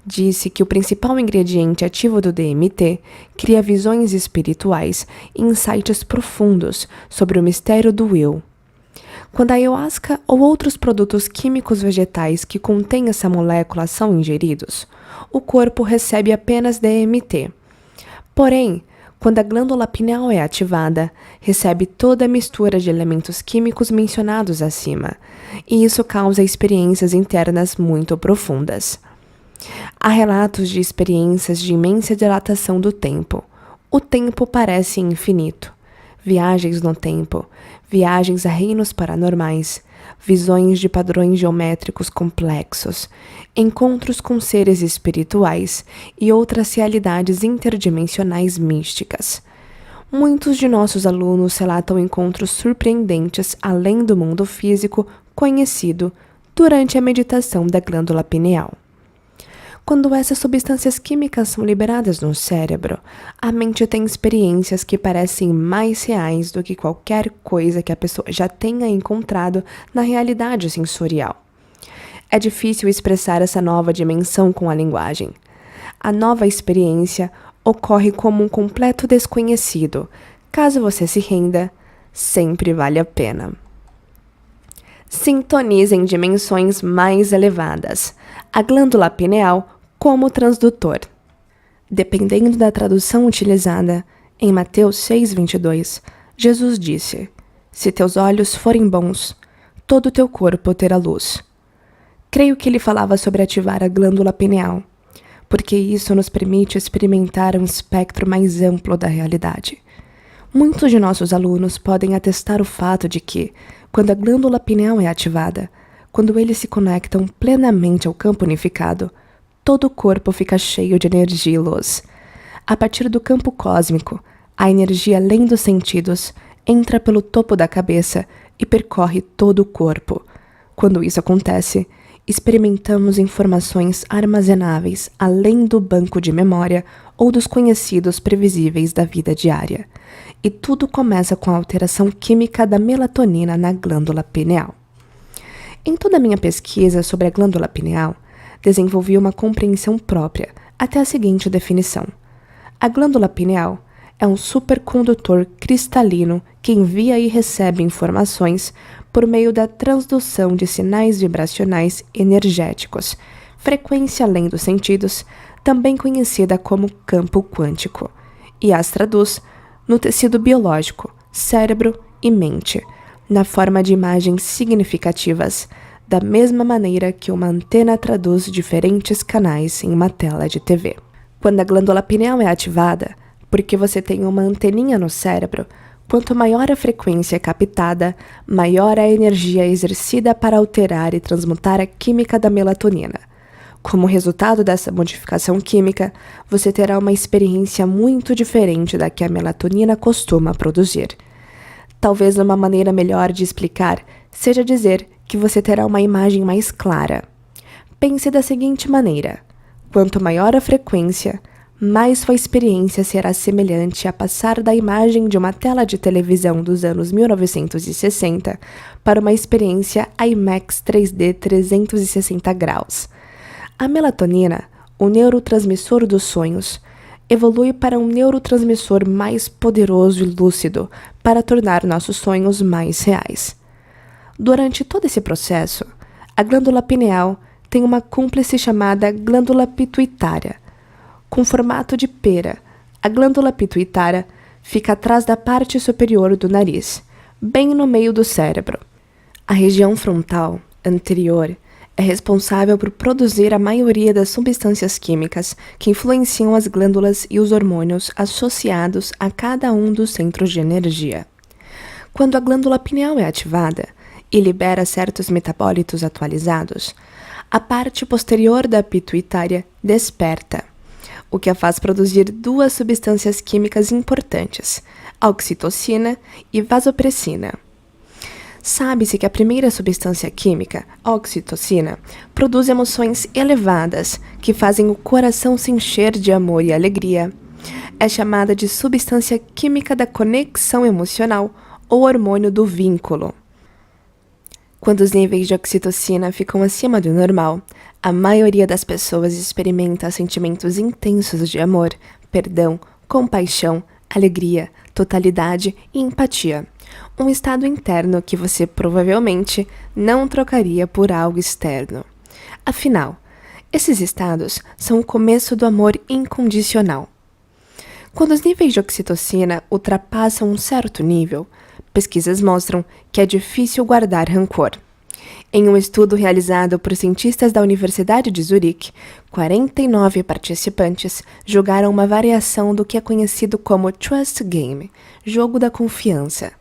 Disse que o principal ingrediente ativo do DMT cria visões espirituais e insights profundos sobre o mistério do eu. Quando a ayahuasca ou outros produtos químicos vegetais que contêm essa molécula são ingeridos, o corpo recebe apenas DMT. Porém, quando a glândula pineal é ativada, recebe toda a mistura de elementos químicos mencionados acima, e isso causa experiências internas muito profundas. Há relatos de experiências de imensa dilatação do tempo. O tempo parece infinito. Viagens no tempo, viagens a reinos paranormais, visões de padrões geométricos complexos, encontros com seres espirituais e outras realidades interdimensionais místicas. Muitos de nossos alunos relatam encontros surpreendentes além do mundo físico conhecido durante a meditação da glândula pineal. Quando essas substâncias químicas são liberadas no cérebro, a mente tem experiências que parecem mais reais do que qualquer coisa que a pessoa já tenha encontrado na realidade sensorial. É difícil expressar essa nova dimensão com a linguagem. A nova experiência ocorre como um completo desconhecido. Caso você se renda, sempre vale a pena. Sintonize em dimensões mais elevadas. A glândula pineal como transdutor. Dependendo da tradução utilizada, em Mateus 6,22, Jesus disse: "Se teus olhos forem bons, todo o teu corpo terá luz." Creio que ele falava sobre ativar a glândula pineal, porque isso nos permite experimentar um espectro mais amplo da realidade. Muitos de nossos alunos podem atestar o fato de que, quando a glândula pineal é ativada, quando eles se conectam plenamente ao campo unificado, todo o corpo fica cheio de energia e luz. A partir do campo cósmico, a energia além dos sentidos entra pelo topo da cabeça e percorre todo o corpo. Quando isso acontece, experimentamos informações armazenáveis além do banco de memória ou dos conhecidos previsíveis da vida diária. E tudo começa com a alteração química da melatonina na glândula pineal. Em toda a minha pesquisa sobre a glândula pineal, desenvolvi uma compreensão própria até a seguinte definição. A glândula pineal é um supercondutor cristalino que envia e recebe informações por meio da transdução de sinais vibracionais energéticos, frequência além dos sentidos, também conhecida como campo quântico, e as traduz no tecido biológico, cérebro e mente, na forma de imagens significativas, da mesma maneira que uma antena traduz diferentes canais em uma tela de TV. Quando a glândula pineal é ativada, porque você tem uma anteninha no cérebro, quanto maior a frequência captada, maior a energia exercida para alterar e transmutar a química da melatonina. Como resultado dessa modificação química, você terá uma experiência muito diferente da que a melatonina costuma produzir. Talvez uma maneira melhor de explicar seja dizer que você terá uma imagem mais clara. Pense da seguinte maneira: quanto maior a frequência, mais sua experiência será semelhante a passar da imagem de uma tela de televisão dos anos 1960 para uma experiência IMAX 3D 360 graus. A melatonina, o neurotransmissor dos sonhos, evolui para um neurotransmissor mais poderoso e lúcido para tornar nossos sonhos mais reais. Durante todo esse processo, a glândula pineal tem uma cúmplice chamada glândula pituitária. Com formato de pera, a glândula pituitária fica atrás da parte superior do nariz, bem no meio do cérebro. A região frontal, anterior, é responsável por produzir a maioria das substâncias químicas que influenciam as glândulas e os hormônios associados a cada um dos centros de energia. Quando a glândula pineal é ativada e libera certos metabólitos atualizados, a parte posterior da pituitária desperta, o que a faz produzir duas substâncias químicas importantes, a oxitocina e vasopressina. Sabe-se que a primeira substância química, a oxitocina, produz emoções elevadas que fazem o coração se encher de amor e alegria. É chamada de substância química da conexão emocional ou hormônio do vínculo. Quando os níveis de oxitocina ficam acima do normal, a maioria das pessoas experimenta sentimentos intensos de amor, perdão, compaixão, alegria, totalidade e empatia. Um estado interno que você provavelmente não trocaria por algo externo. Afinal, esses estados são o começo do amor incondicional. Quando os níveis de oxitocina ultrapassam um certo nível, pesquisas mostram que é difícil guardar rancor. Em um estudo realizado por cientistas da Universidade de Zurique, 49 participantes jogaram uma variação do que é conhecido como Trust Game, jogo da confiança,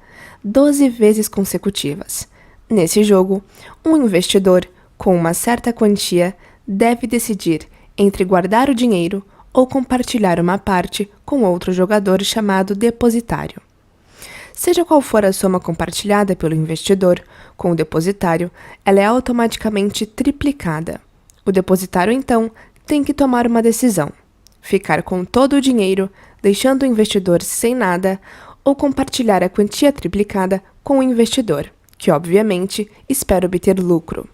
12 vezes consecutivas. Nesse jogo, um investidor, com uma certa quantia, deve decidir entre guardar o dinheiro ou compartilhar uma parte com outro jogador chamado depositário. Seja qual for a soma compartilhada pelo investidor com o depositário, ela é automaticamente triplicada. O depositário, então, tem que tomar uma decisão: ficar com todo o dinheiro, deixando o investidor sem nada, ou compartilhar a quantia triplicada com o investidor, que, obviamente, espera obter lucro.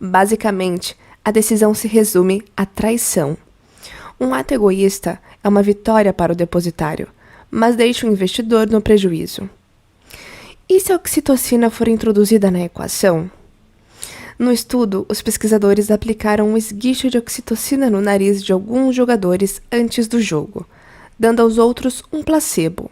Basicamente, a decisão se resume à traição. Um ato egoísta é uma vitória para o depositário, mas deixa o investidor no prejuízo. E se a oxitocina for introduzida na equação? No estudo, os pesquisadores aplicaram um esguicho de oxitocina no nariz de alguns jogadores antes do jogo, dando aos outros um placebo.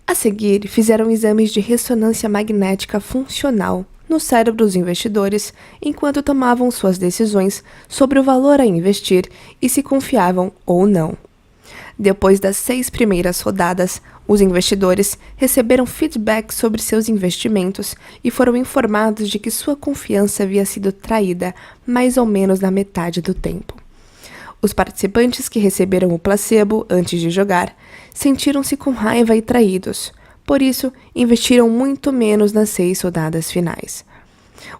A seguir, fizeram exames de ressonância magnética funcional no cérebro dos investidores enquanto tomavam suas decisões sobre o valor a investir e se confiavam ou não. Depois das 6 primeiras rodadas, os investidores receberam feedback sobre seus investimentos e foram informados de que sua confiança havia sido traída mais ou menos na metade do tempo. Os participantes que receberam o placebo antes de jogar sentiram-se com raiva e traídos, por isso investiram muito menos nas 6 rodadas finais.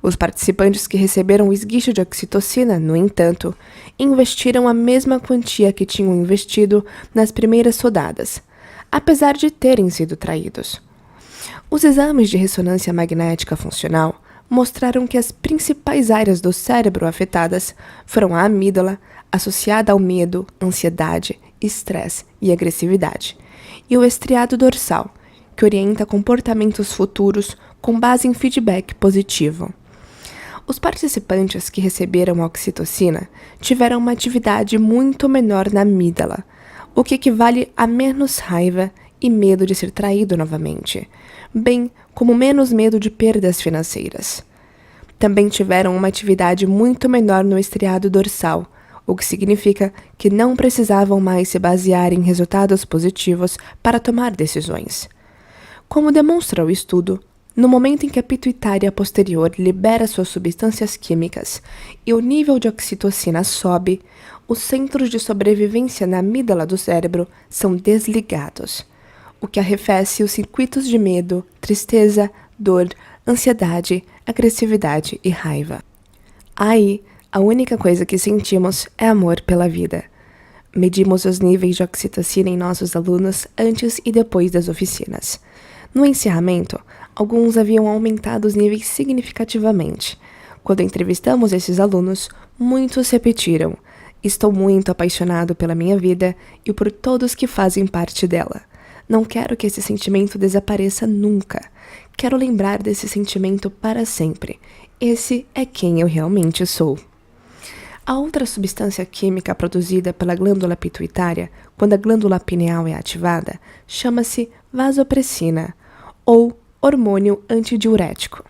Os participantes que receberam o esguicho de oxitocina, no entanto, investiram a mesma quantia que tinham investido nas primeiras rodadas, apesar de terem sido traídos. Os exames de ressonância magnética funcional mostraram que as principais áreas do cérebro afetadas foram a amígdala, associada ao medo, ansiedade, estresse e agressividade, e o estriado dorsal, que orienta comportamentos futuros com base em feedback positivo. Os participantes que receberam a oxitocina tiveram uma atividade muito menor na amígdala, o que equivale a menos raiva e medo de ser traído novamente, bem como menos medo de perdas financeiras. Também tiveram uma atividade muito menor no estriado dorsal, o que significa que não precisavam mais se basear em resultados positivos para tomar decisões. Como demonstra o estudo, no momento em que a pituitária posterior libera suas substâncias químicas e o nível de oxitocina sobe, os centros de sobrevivência na amígdala do cérebro são desligados, o que arrefece os circuitos de medo, tristeza, dor, ansiedade, agressividade e raiva. Aí, a única coisa que sentimos é amor pela vida. Medimos os níveis de oxitocina em nossos alunos antes e depois das oficinas. No encerramento, alguns haviam aumentado os níveis significativamente. Quando entrevistamos esses alunos, muitos repetiram: "Estou muito apaixonado pela minha vida e por todos que fazem parte dela. Não quero que esse sentimento desapareça nunca. Quero lembrar desse sentimento para sempre. Esse é quem eu realmente sou." A outra substância química produzida pela glândula pituitária, quando a glândula pineal é ativada, chama-se vasopressina, ou hormônio antidiurético.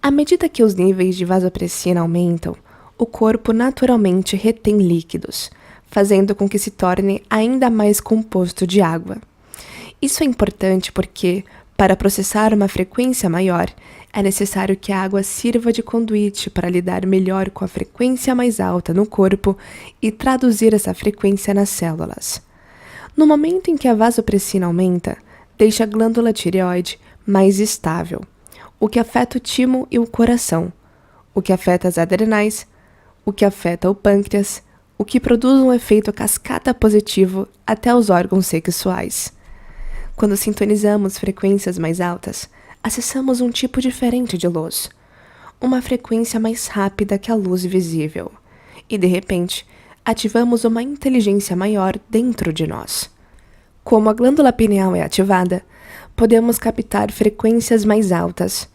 À medida que os níveis de vasopressina aumentam, o corpo naturalmente retém líquidos, fazendo com que se torne ainda mais composto de água. Isso é importante porque, para processar uma frequência maior, é necessário que a água sirva de conduíte para lidar melhor com a frequência mais alta no corpo e traduzir essa frequência nas células. No momento em que a vasopressina aumenta, deixa a glândula tireoide mais estável, o que afeta o timo e o coração, o que afeta as adrenais, o que afeta o pâncreas, o que produz um efeito cascata positivo até os órgãos sexuais. Quando sintonizamos frequências mais altas, acessamos um tipo diferente de luz, uma frequência mais rápida que a luz visível, e de repente, ativamos uma inteligência maior dentro de nós. Como a glândula pineal é ativada, podemos captar frequências mais altas,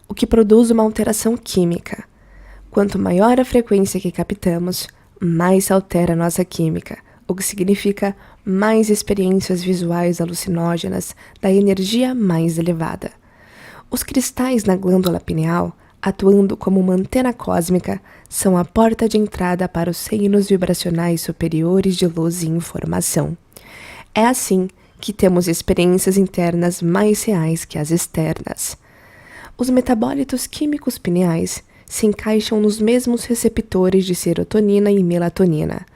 o que produz uma alteração química. Quanto maior a frequência que captamos, mais se altera a nossa química, o que significa mais experiências visuais alucinógenas da energia mais elevada. Os cristais na glândula pineal atuando como uma antena cósmica, são a porta de entrada para os reinos vibracionais superiores de luz e informação. É assim que temos experiências internas mais reais que as externas. Os metabólitos químicos pineais se encaixam nos mesmos receptores de serotonina e melatonina,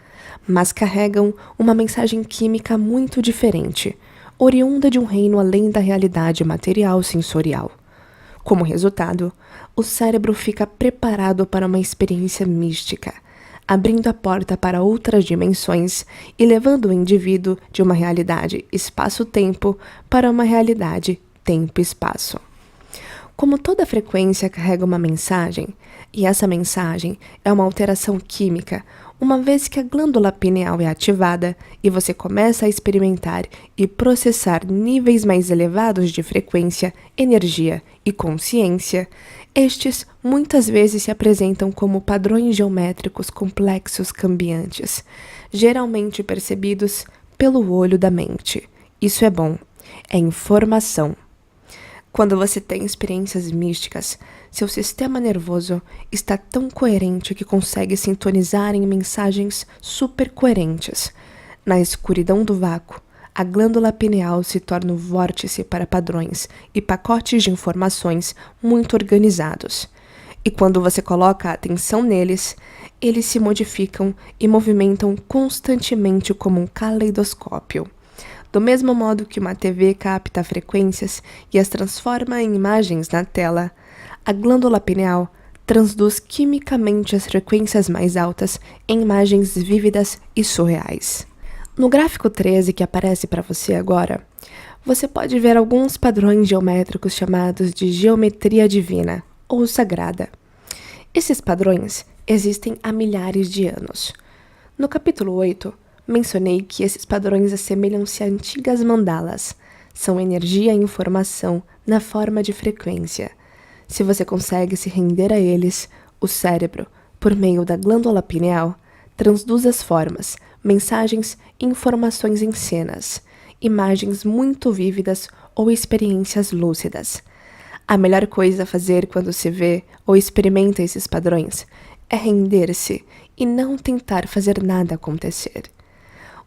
mas carregam uma mensagem química muito diferente, oriunda de um reino além da realidade material sensorial. Como resultado, o cérebro fica preparado para uma experiência mística, abrindo a porta para outras dimensões e levando o indivíduo de uma realidade espaço-tempo para uma realidade tempo-espaço. Como toda frequência carrega uma mensagem, e essa mensagem é uma alteração química, uma vez que a glândula pineal é ativada e você começa a experimentar e processar níveis mais elevados de frequência, energia e consciência, estes muitas vezes se apresentam como padrões geométricos complexos cambiantes, geralmente percebidos pelo olho da mente. Isso é bom, é informação. Quando você tem experiências místicas, seu sistema nervoso está tão coerente que consegue sintonizar em mensagens super coerentes. Na escuridão do vácuo, a glândula pineal se torna o vórtice para padrões e pacotes de informações muito organizados. E quando você coloca a atenção neles, eles se modificam e movimentam constantemente como um caleidoscópio. Do mesmo modo que uma TV capta frequências e as transforma em imagens na tela, a glândula pineal transduz quimicamente as frequências mais altas em imagens vívidas e surreais. No gráfico 13 que aparece para você agora, você pode ver alguns padrões geométricos chamados de geometria divina ou sagrada. Esses padrões existem há milhares de anos. No capítulo 8, mencionei que esses padrões assemelham-se a antigas mandalas. São energia e informação na forma de frequência. Se você consegue se render a eles, o cérebro, por meio da glândula pineal, transduz as formas, mensagens e informações em cenas, imagens muito vívidas ou experiências lúcidas. A melhor coisa a fazer quando se vê ou experimenta esses padrões é render-se e não tentar fazer nada acontecer.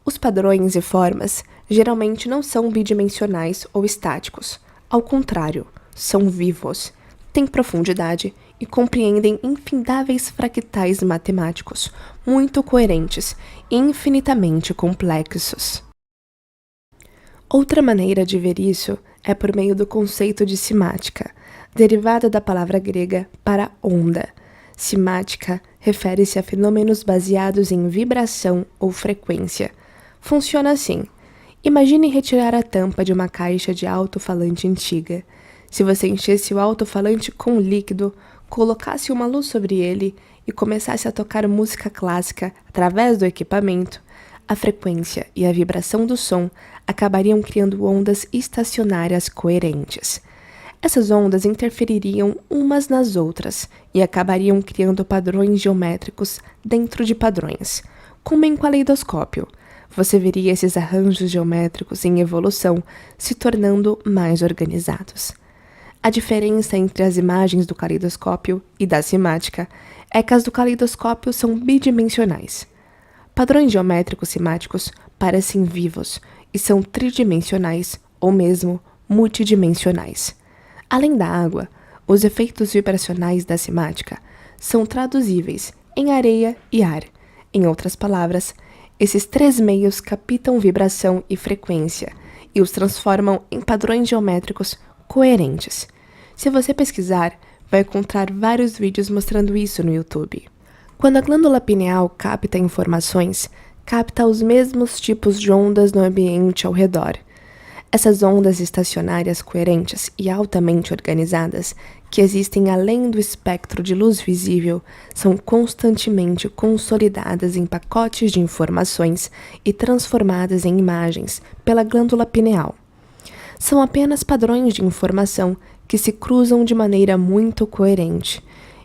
Os padrões e formas geralmente não são bidimensionais ou estáticos. Ao contrário, são vivos, têm profundidade e compreendem infindáveis fractais matemáticos, muito coerentes e infinitamente complexos. Outra maneira de ver isso é por meio do conceito de cimática, derivada da palavra grega para onda. Cimática refere-se a fenômenos baseados em vibração ou frequência. Funciona assim. Imagine retirar a tampa de uma caixa de alto-falante antiga. Se você enchesse o alto-falante com líquido, colocasse uma luz sobre ele e começasse a tocar música clássica através do equipamento, a frequência e a vibração do som acabariam criando ondas estacionárias coerentes. Essas ondas interfeririam umas nas outras e acabariam criando padrões geométricos dentro de padrões, como em caleidoscópio. Você veria esses arranjos geométricos em evolução se tornando mais organizados. A diferença entre as imagens do caleidoscópio e da cimática é que as do caleidoscópio são bidimensionais. Padrões geométricos cimáticos parecem vivos e são tridimensionais ou mesmo multidimensionais. Além da água, os efeitos vibracionais da cimática são traduzíveis em areia e ar. Em outras palavras, esses três meios captam vibração e frequência e os transformam em padrões geométricos coerentes. Se você pesquisar, vai encontrar vários vídeos mostrando isso no YouTube. Quando a glândula pineal capta informações, capta os mesmos tipos de ondas no ambiente ao redor. Essas ondas estacionárias coerentes e altamente organizadas, que existem além do espectro de luz visível, são constantemente consolidadas em pacotes de informações e transformadas em imagens pela glândula pineal. São apenas padrões de informação que se cruzam de maneira muito coerente,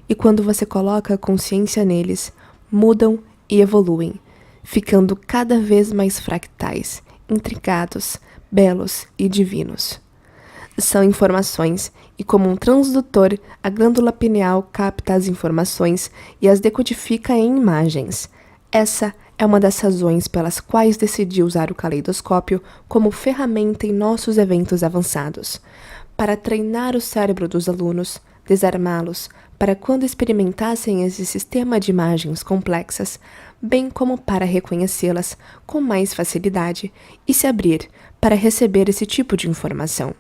e quando você coloca a consciência neles, mudam e evoluem, ficando cada vez mais fractais, intricados, belos e divinos. são informações, e como um transdutor, a glândula pineal capta as informações e as decodifica em imagens. Essa é uma das razões pelas quais decidi usar o caleidoscópio como ferramenta em nossos eventos avançados, para treinar o cérebro dos alunos, desarmá-los, para quando experimentassem esse sistema de imagens complexas, bem como para reconhecê-las com mais facilidade e se abrir para receber esse tipo de informação.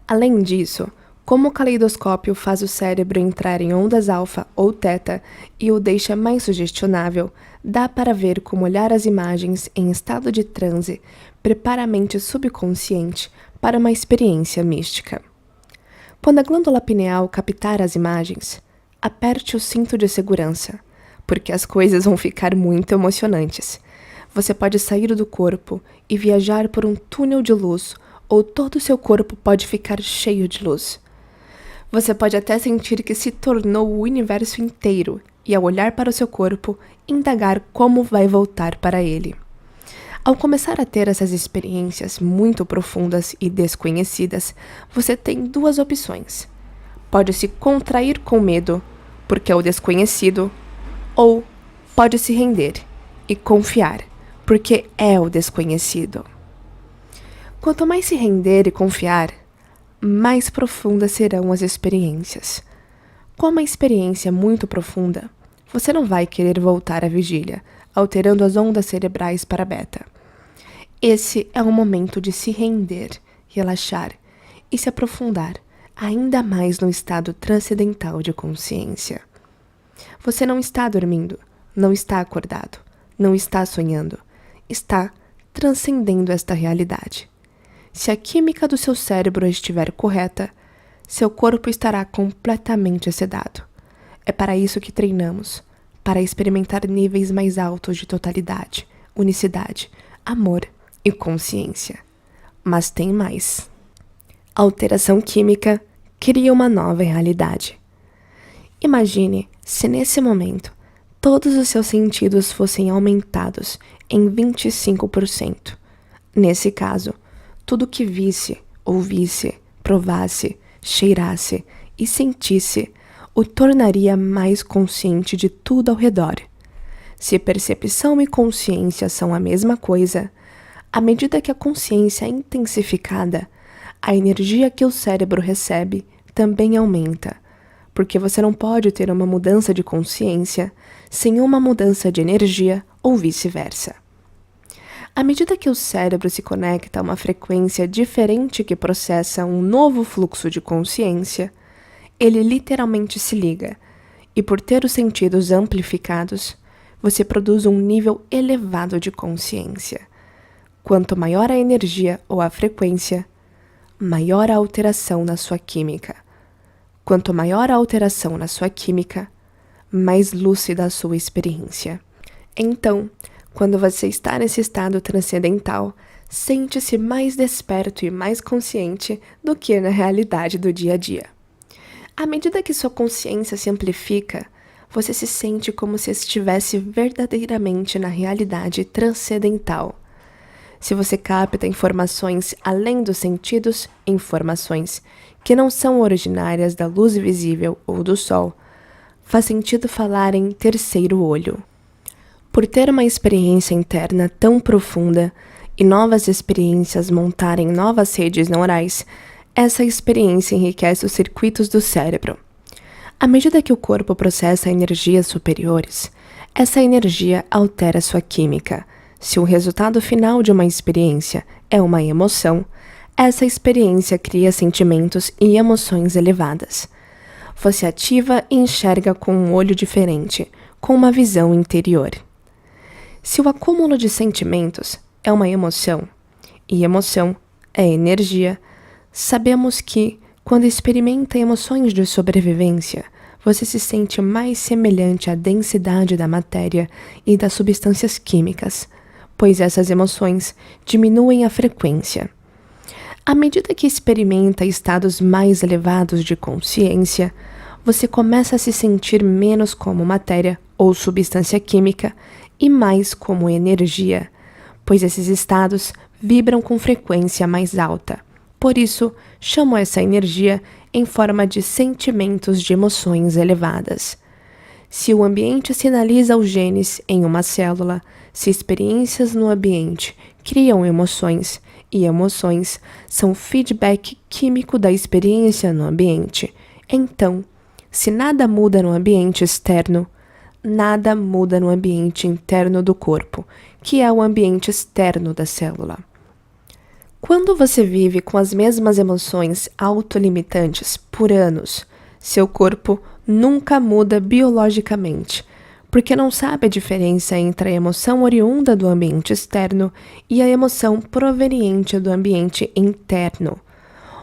Além disso, como o caleidoscópio faz o cérebro entrar em ondas alfa ou teta e o deixa mais sugestionável, dá para ver como olhar as imagens em estado de transe prepara a mente subconsciente para uma experiência mística. Quando a glândula pineal captar as imagens, aperte o cinto de segurança, porque as coisas vão ficar muito emocionantes. Você pode sair do corpo e viajar por um túnel de luz, ou todo o seu corpo pode ficar cheio de luz. Você pode até sentir que se tornou o universo inteiro e, ao olhar para o seu corpo, indagar como vai voltar para ele. Ao começar a ter essas experiências muito profundas e desconhecidas, você tem duas opções. Pode se contrair com medo, porque é o desconhecido, ou pode se render e confiar, porque é o desconhecido. Quanto mais se render e confiar, mais profundas serão as experiências. Com uma experiência muito profunda, você não vai querer voltar à vigília, alterando as ondas cerebrais para beta. Esse é o momento de se render, relaxar e se aprofundar ainda mais no estado transcendental de consciência. Você não está dormindo, não está acordado, não está sonhando, está transcendendo esta realidade. Se a química do seu cérebro estiver correta, seu corpo estará completamente sedado. É para isso que treinamos, para experimentar níveis mais altos de totalidade, unicidade, amor e consciência. Mas tem mais. A alteração química cria uma nova realidade. Imagine se nesse momento todos os seus sentidos fossem aumentados em 25%. Nesse caso, tudo que visse, ouvisse, provasse, cheirasse e sentisse o tornaria mais consciente de tudo ao redor. Se percepção e consciência são a mesma coisa, à medida que a consciência é intensificada, a energia que o cérebro recebe também aumenta, porque você não pode ter uma mudança de consciência sem uma mudança de energia ou vice-versa. À medida que o cérebro se conecta a uma frequência diferente que processa um novo fluxo de consciência, ele literalmente se liga, e por ter os sentidos amplificados, você produz um nível elevado de consciência. Quanto maior a energia ou a frequência, maior a alteração na sua química. Quanto maior a alteração na sua química, mais lúcida a sua experiência. Então, quando você está nesse estado transcendental, sente-se mais desperto e mais consciente do que na realidade do dia a dia. À medida que sua consciência se amplifica, você se sente como se estivesse verdadeiramente na realidade transcendental. Se você capta informações além dos sentidos, informações que não são originárias da luz visível ou do sol, faz sentido falar em terceiro olho. Por ter uma experiência interna tão profunda e novas experiências montarem novas redes neurais, essa experiência enriquece os circuitos do cérebro. À medida que o corpo processa energias superiores, essa energia altera sua química. Se o resultado final de uma experiência é uma emoção, essa experiência cria sentimentos e emoções elevadas. Você ativa e enxerga com um olho diferente, com uma visão interior. Se o acúmulo de sentimentos é uma emoção, e emoção é energia, sabemos que, quando experimenta emoções de sobrevivência, você se sente mais semelhante à densidade da matéria e das substâncias químicas, pois essas emoções diminuem a frequência. À medida que experimenta estados mais elevados de consciência, você começa a se sentir menos como matéria ou substância química e mais como energia, pois esses estados vibram com frequência mais alta, Por isso, chamo essa energia em forma de sentimentos de emoções elevadas. Se o ambiente sinaliza os genes em uma célula, se experiências no ambiente criam emoções, e emoções são feedback químico da experiência no ambiente, então, se nada muda no ambiente externo, nada muda no ambiente interno do corpo, que é o ambiente externo da célula. Quando você vive com as mesmas emoções autolimitantes por anos, seu corpo nunca muda biologicamente, porque não sabe a diferença entre a emoção oriunda do ambiente externo e a emoção proveniente do ambiente interno.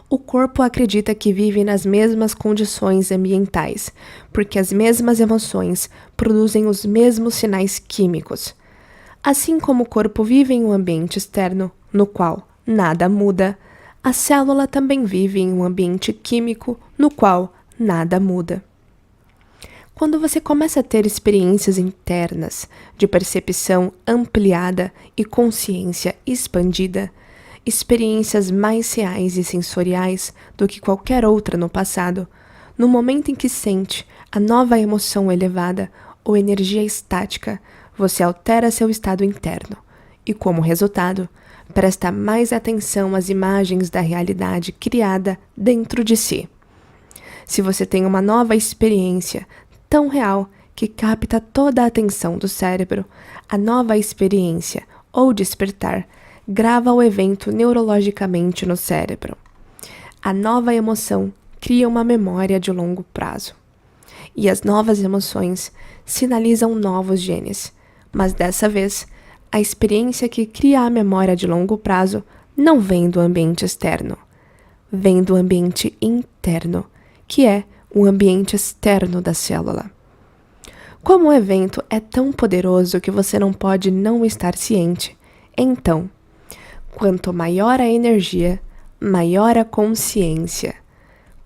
O corpo acredita que vive nas mesmas condições ambientais, porque as mesmas emoções produzem os mesmos sinais químicos. Assim como o corpo vive em um ambiente externo, no qual nada muda, a célula também vive em um ambiente químico, no qual nada muda. Quando você começa a ter experiências internas de percepção ampliada e consciência expandida, experiências mais reais e sensoriais do que qualquer outra no passado, no momento em que sente a nova emoção elevada ou energia estática, você altera seu estado interno e, como resultado, presta mais atenção às imagens da realidade criada dentro de si. Se você tem uma nova experiência tão real que capta toda a atenção do cérebro, a nova experiência ou despertar grava o evento neurologicamente no cérebro. A nova emoção cria uma memória de longo prazo. E as novas emoções sinalizam novos genes, mas dessa vez, a experiência que cria a memória de longo prazo não vem do ambiente externo, vem do ambiente interno, que é o ambiente externo da célula. Como o evento é tão poderoso que você não pode não estar ciente, então, quanto maior a energia, maior a consciência.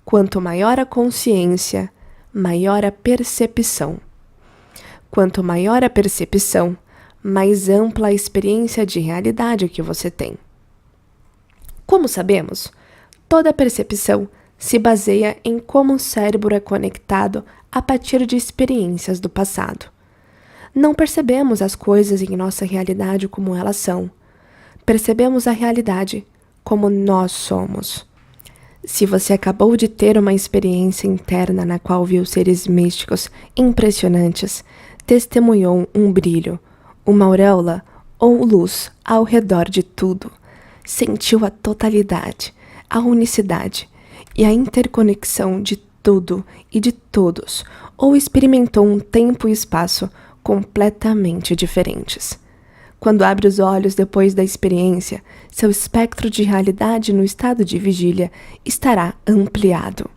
Quanto maior a consciência, maior a percepção. Quanto maior a percepção, mais ampla a experiência de realidade que você tem. Como sabemos, toda percepção se baseia em como o cérebro é conectado a partir de experiências do passado. Não percebemos as coisas em nossa realidade como elas são. Percebemos a realidade como nós somos. Se você acabou de ter uma experiência interna na qual viu seres místicos impressionantes, testemunhou um brilho, uma auréola ou luz ao redor de tudo, sentiu a totalidade, a unicidade e a interconexão de tudo e de todos, ou experimentou um tempo e espaço completamente diferentes. Quando abre os olhos depois da experiência, seu espectro de realidade no estado de vigília estará ampliado.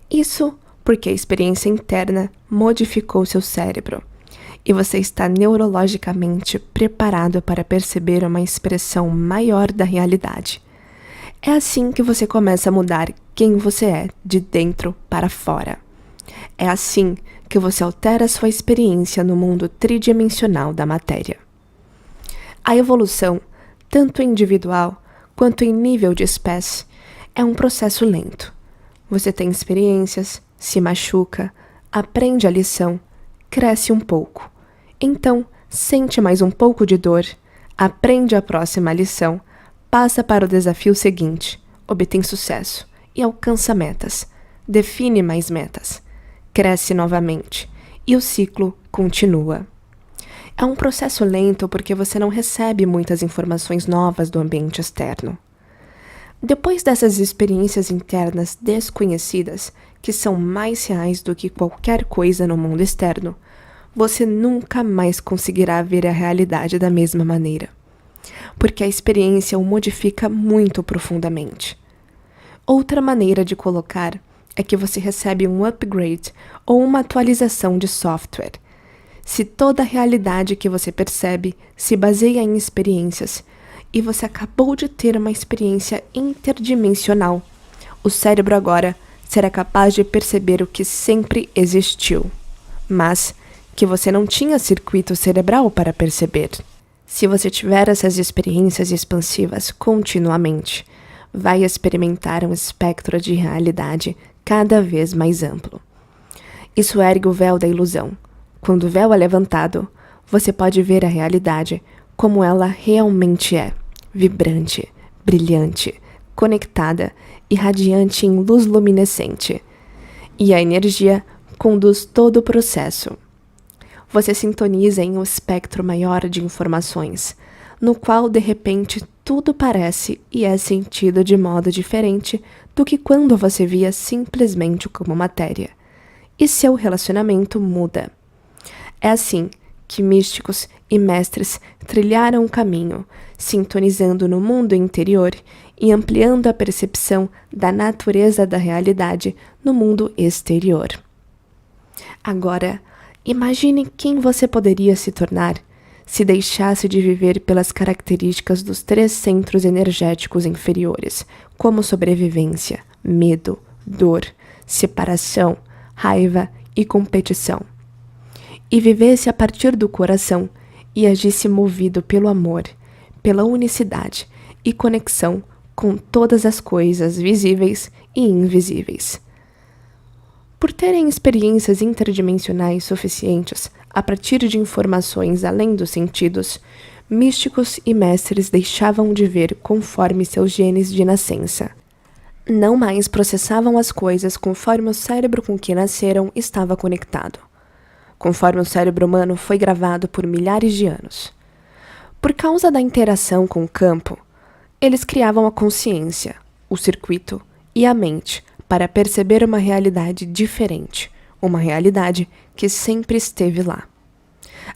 Isso porque a experiência interna modificou seu cérebro, e você está neurologicamente preparado para perceber uma expressão maior da realidade. É assim que você começa a mudar quem você é de dentro para fora. É assim que você altera sua experiência no mundo tridimensional da matéria. A evolução, tanto individual quanto em nível de espécie, é um processo lento. Você tem experiências, se machuca, aprende a lição, cresce um pouco. Então, sente mais um pouco de dor, aprende a próxima lição, passa para o desafio seguinte, obtém sucesso e alcança metas, define mais metas, cresce novamente e o ciclo continua. É um processo lento porque você não recebe muitas informações novas do ambiente externo. Depois dessas experiências internas desconhecidas, que são mais reais do que qualquer coisa no mundo externo, você nunca mais conseguirá ver a realidade da mesma maneira, porque a experiência o modifica muito profundamente. Outra maneira de colocar é que você recebe um upgrade ou uma atualização de software. Se toda a realidade que você percebe se baseia em experiências e você acabou de ter uma experiência interdimensional, o cérebro agora será capaz de perceber o que sempre existiu, mas que você não tinha circuito cerebral para perceber. Se você tiver essas experiências expansivas continuamente, vai experimentar um espectro de realidade cada vez mais amplo. Isso ergue o véu da ilusão. Quando o véu é levantado, você pode ver a realidade como ela realmente é, vibrante, brilhante, conectada e radiante em luz luminescente. E a energia conduz todo o processo. Você sintoniza em um espectro maior de informações, no qual de repente tudo parece e é sentido de modo diferente do que quando você via simplesmente como matéria. E seu relacionamento muda. É assim que místicos e mestres trilharam o caminho, sintonizando no mundo interior e ampliando a percepção da natureza da realidade no mundo exterior. Agora, imagine quem você poderia se tornar se deixasse de viver pelas características dos 3 centros energéticos inferiores, como sobrevivência, medo, dor, separação, raiva e competição, e vivesse a partir do coração e agisse movido pelo amor, pela unicidade e conexão com todas as coisas visíveis e invisíveis. Por terem experiências interdimensionais suficientes a partir de informações além dos sentidos, místicos e mestres deixavam de ver conforme seus genes de nascença. Não mais processavam as coisas conforme o cérebro com que nasceram estava conectado, conforme o cérebro humano foi gravado por milhares de anos. Por causa da interação com o campo, eles criavam a consciência, o circuito e a mente para perceber uma realidade diferente, uma realidade que sempre esteve lá.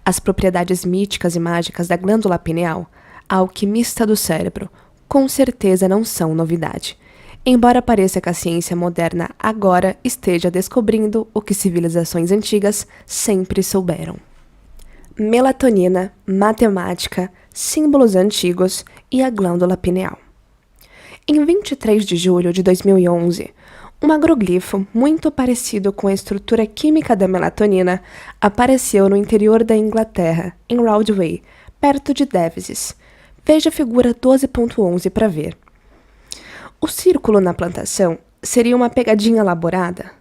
As propriedades míticas e mágicas da glândula pineal, a alquimista do cérebro, com certeza não são novidade, embora pareça que a ciência moderna agora esteja descobrindo o que civilizações antigas sempre souberam. Melatonina, matemática, símbolos antigos e a glândula pineal. Em 23 de julho de 2011, um agroglifo muito parecido com a estrutura química da melatonina apareceu no interior da Inglaterra, em Roudway, perto de Devizes. Veja a figura 12.11 para ver. O círculo na plantação seria uma pegadinha elaborada?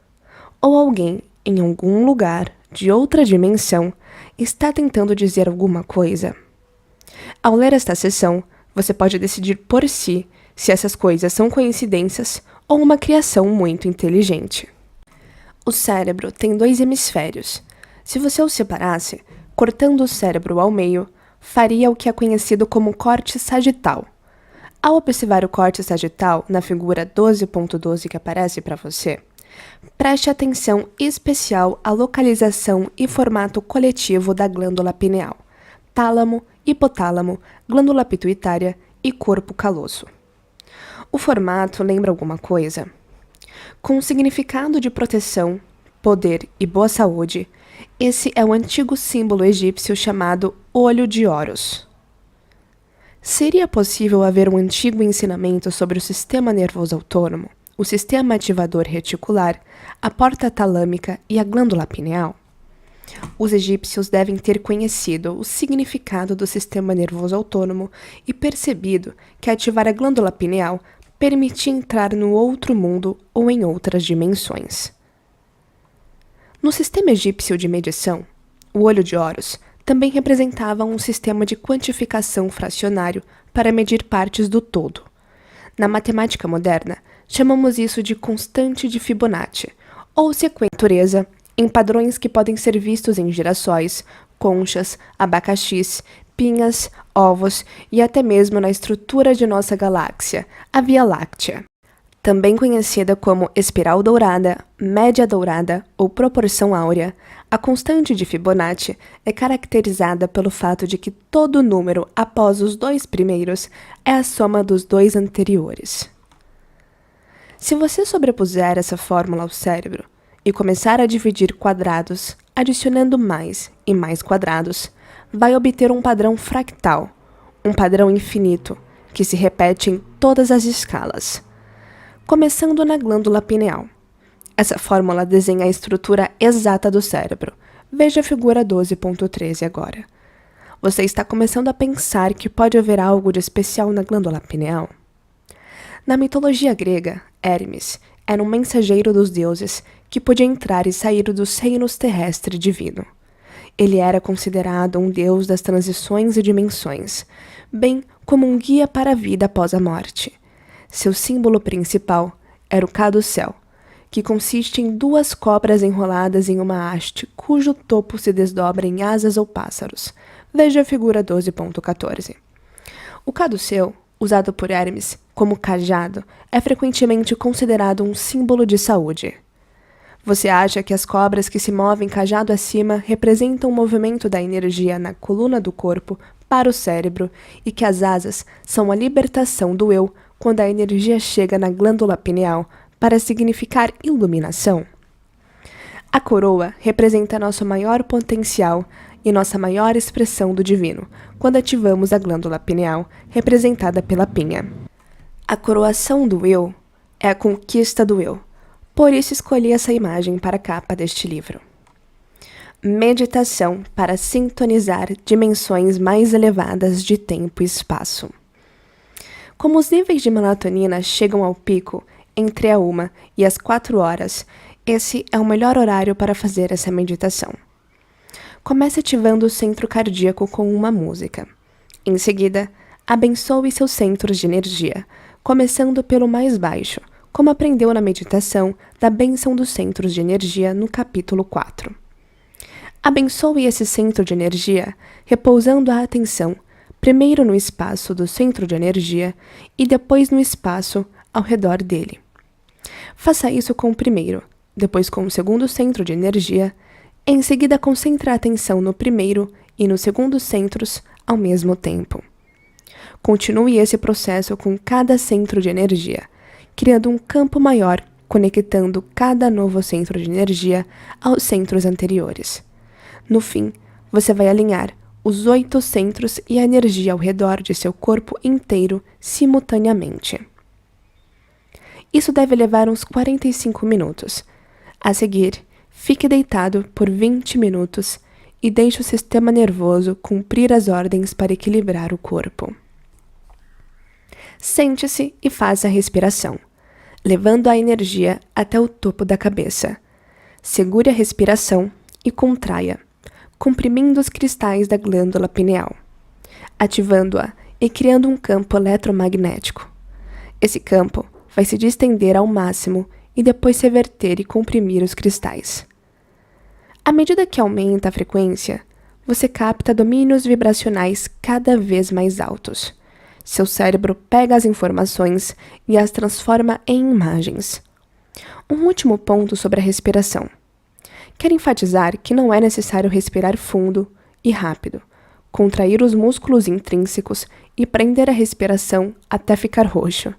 Ou alguém, em algum lugar de outra dimensão, está tentando dizer alguma coisa? Ao ler esta seção, você pode decidir por si se essas coisas são coincidências ou uma criação muito inteligente. O cérebro tem 2 hemisférios. Se você os separasse, cortando o cérebro ao meio, faria o que é conhecido como corte sagital. Ao observar o corte sagital na figura 12.12 que aparece para você, preste atenção especial à localização e formato coletivo da glândula pineal, tálamo, hipotálamo, glândula pituitária e corpo caloso. O formato lembra alguma coisa? Com significado de proteção, poder e boa saúde, esse é o antigo símbolo egípcio chamado Olho de Horus. Seria possível haver um antigo ensinamento sobre o sistema nervoso autônomo, o sistema ativador reticular, a porta talâmica e a glândula pineal? Os egípcios devem ter conhecido o significado do sistema nervoso autônomo e percebido que ativar a glândula pineal permitia entrar no outro mundo ou em outras dimensões. No sistema egípcio de medição, o olho de Horus também representava um sistema de quantificação fracionário para medir partes do todo. Na matemática moderna, chamamos isso de constante de Fibonacci, ou sequência de natureza, em padrões que podem ser vistos em girassóis, conchas, abacaxis, pinhas, ovos e até mesmo na estrutura de nossa galáxia, a Via Láctea. Também conhecida como espiral dourada, média dourada ou proporção áurea, a constante de Fibonacci é caracterizada pelo fato de que todo número após os 2 primeiros é a soma dos 2 anteriores. Se você sobrepuser essa fórmula ao cérebro e começar a dividir quadrados, adicionando mais e mais quadrados, vai obter um padrão fractal, um padrão infinito, que se repete em todas as escalas. Começando na glândula pineal. Essa fórmula desenha a estrutura exata do cérebro. Veja a figura 12.13 agora. Você está começando a pensar que pode haver algo de especial na glândula pineal? Na mitologia grega, Hermes era um mensageiro dos deuses que podia entrar e sair dos reinos terrestre divino. Ele era considerado um deus das transições e dimensões, bem como um guia para a vida após a morte. Seu símbolo principal era o caduceu, que consiste em duas cobras enroladas em uma haste cujo topo se desdobra em asas ou pássaros. Veja a figura 12.14. O caduceu, usado por Hermes como cajado, é frequentemente considerado um símbolo de saúde. Você acha que as cobras que se movem cajado acima representam o movimento da energia na coluna do corpo para o cérebro e que as asas são a libertação do eu quando a energia chega na glândula pineal para significar iluminação? A coroa representa nosso maior potencial e nossa maior expressão do divino, quando ativamos a glândula pineal, representada pela pinha. A coroação do eu é a conquista do eu. Por isso escolhi essa imagem para a capa deste livro. Meditação para sintonizar dimensões mais elevadas de tempo e espaço. Como os níveis de melatonina chegam ao pico entre a 1 e as 4 horas, esse é o melhor horário para fazer essa meditação. Comece ativando o centro cardíaco com uma música. Em seguida, abençoe seus centros de energia, começando pelo mais baixo, como aprendeu na meditação da bênção dos centros de energia no capítulo 4. Abençoe esse centro de energia, repousando a atenção, primeiro no espaço do centro de energia e depois no espaço ao redor dele. Faça isso com o primeiro, depois com o segundo centro de energia. Em seguida, concentre a atenção no primeiro e no segundo centros ao mesmo tempo. Continue esse processo com cada centro de energia, criando um campo maior, conectando cada novo centro de energia aos centros anteriores. No fim, você vai alinhar os 8 centros e a energia ao redor de seu corpo inteiro simultaneamente. Isso deve levar uns 45 minutos. A seguir, fique deitado por 20 minutos e deixe o sistema nervoso cumprir as ordens para equilibrar o corpo. Sente-se e faça a respiração, levando a energia até o topo da cabeça. Segure a respiração e contraia, comprimindo os cristais da glândula pineal, ativando-a e criando um campo eletromagnético. Esse campo vai se distender ao máximo e depois se reverter e comprimir os cristais. À medida que aumenta a frequência, você capta domínios vibracionais cada vez mais altos. Seu cérebro pega as informações e as transforma em imagens. Um último ponto sobre a respiração. Quero enfatizar que não é necessário respirar fundo e rápido, contrair os músculos intrínsecos e prender a respiração até ficar roxo.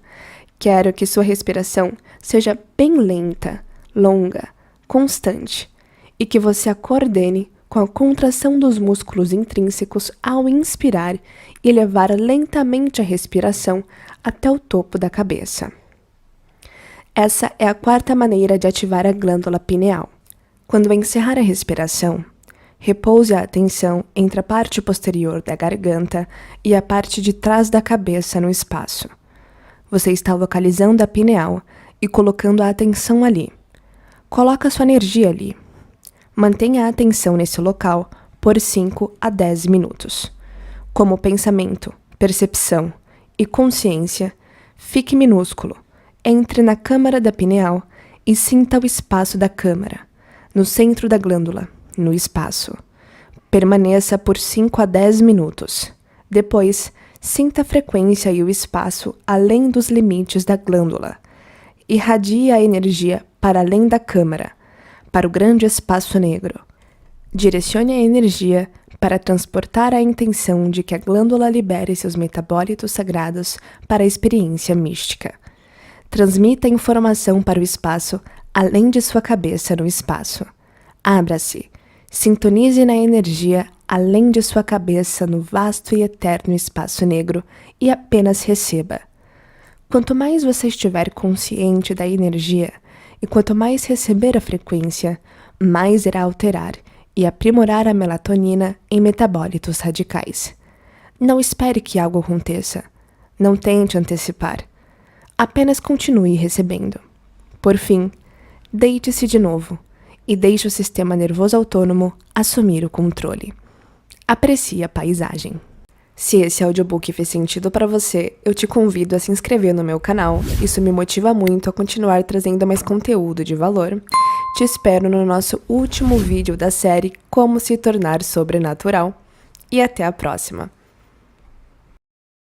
Quero que sua respiração seja bem lenta, longa, constante, e que você a coordene com a contração dos músculos intrínsecos ao inspirar e levar lentamente a respiração até o topo da cabeça. Essa é a 4ª maneira de ativar a glândula pineal. Quando encerrar a respiração, repouse a atenção entre a parte posterior da garganta e a parte de trás da cabeça no espaço. Você está localizando a pineal e colocando a atenção ali. Coloca sua energia ali. Mantenha a atenção nesse local por 5 a 10 minutos. Como pensamento, percepção e consciência, fique minúsculo, entre na câmara da pineal e sinta o espaço da câmara, no centro da glândula, no espaço. Permaneça por 5 a 10 minutos. Depois, sinta a frequência e o espaço além dos limites da glândula. Irradie a energia para além da câmara, para o grande espaço negro. Direcione a energia para transportar a intenção de que a glândula libere seus metabólitos sagrados para a experiência mística. Transmita a informação para o espaço além de sua cabeça no espaço. Abra-se. Sintonize na energia além de sua cabeça no vasto e eterno espaço negro e apenas receba. Quanto mais você estiver consciente da energia e quanto mais receber a frequência, mais irá alterar e aprimorar a melatonina em metabólitos radicais. Não espere que algo aconteça. Não tente antecipar. Apenas continue recebendo. Por fim, deite-se de novo e deixe o sistema nervoso autônomo assumir o controle. Aprecie a paisagem. Se esse audiobook fez sentido para você, eu te convido a se inscrever no meu canal. Isso me motiva muito a continuar trazendo mais conteúdo de valor. Te espero no nosso último vídeo da série Como se tornar sobrenatural. E até a próxima!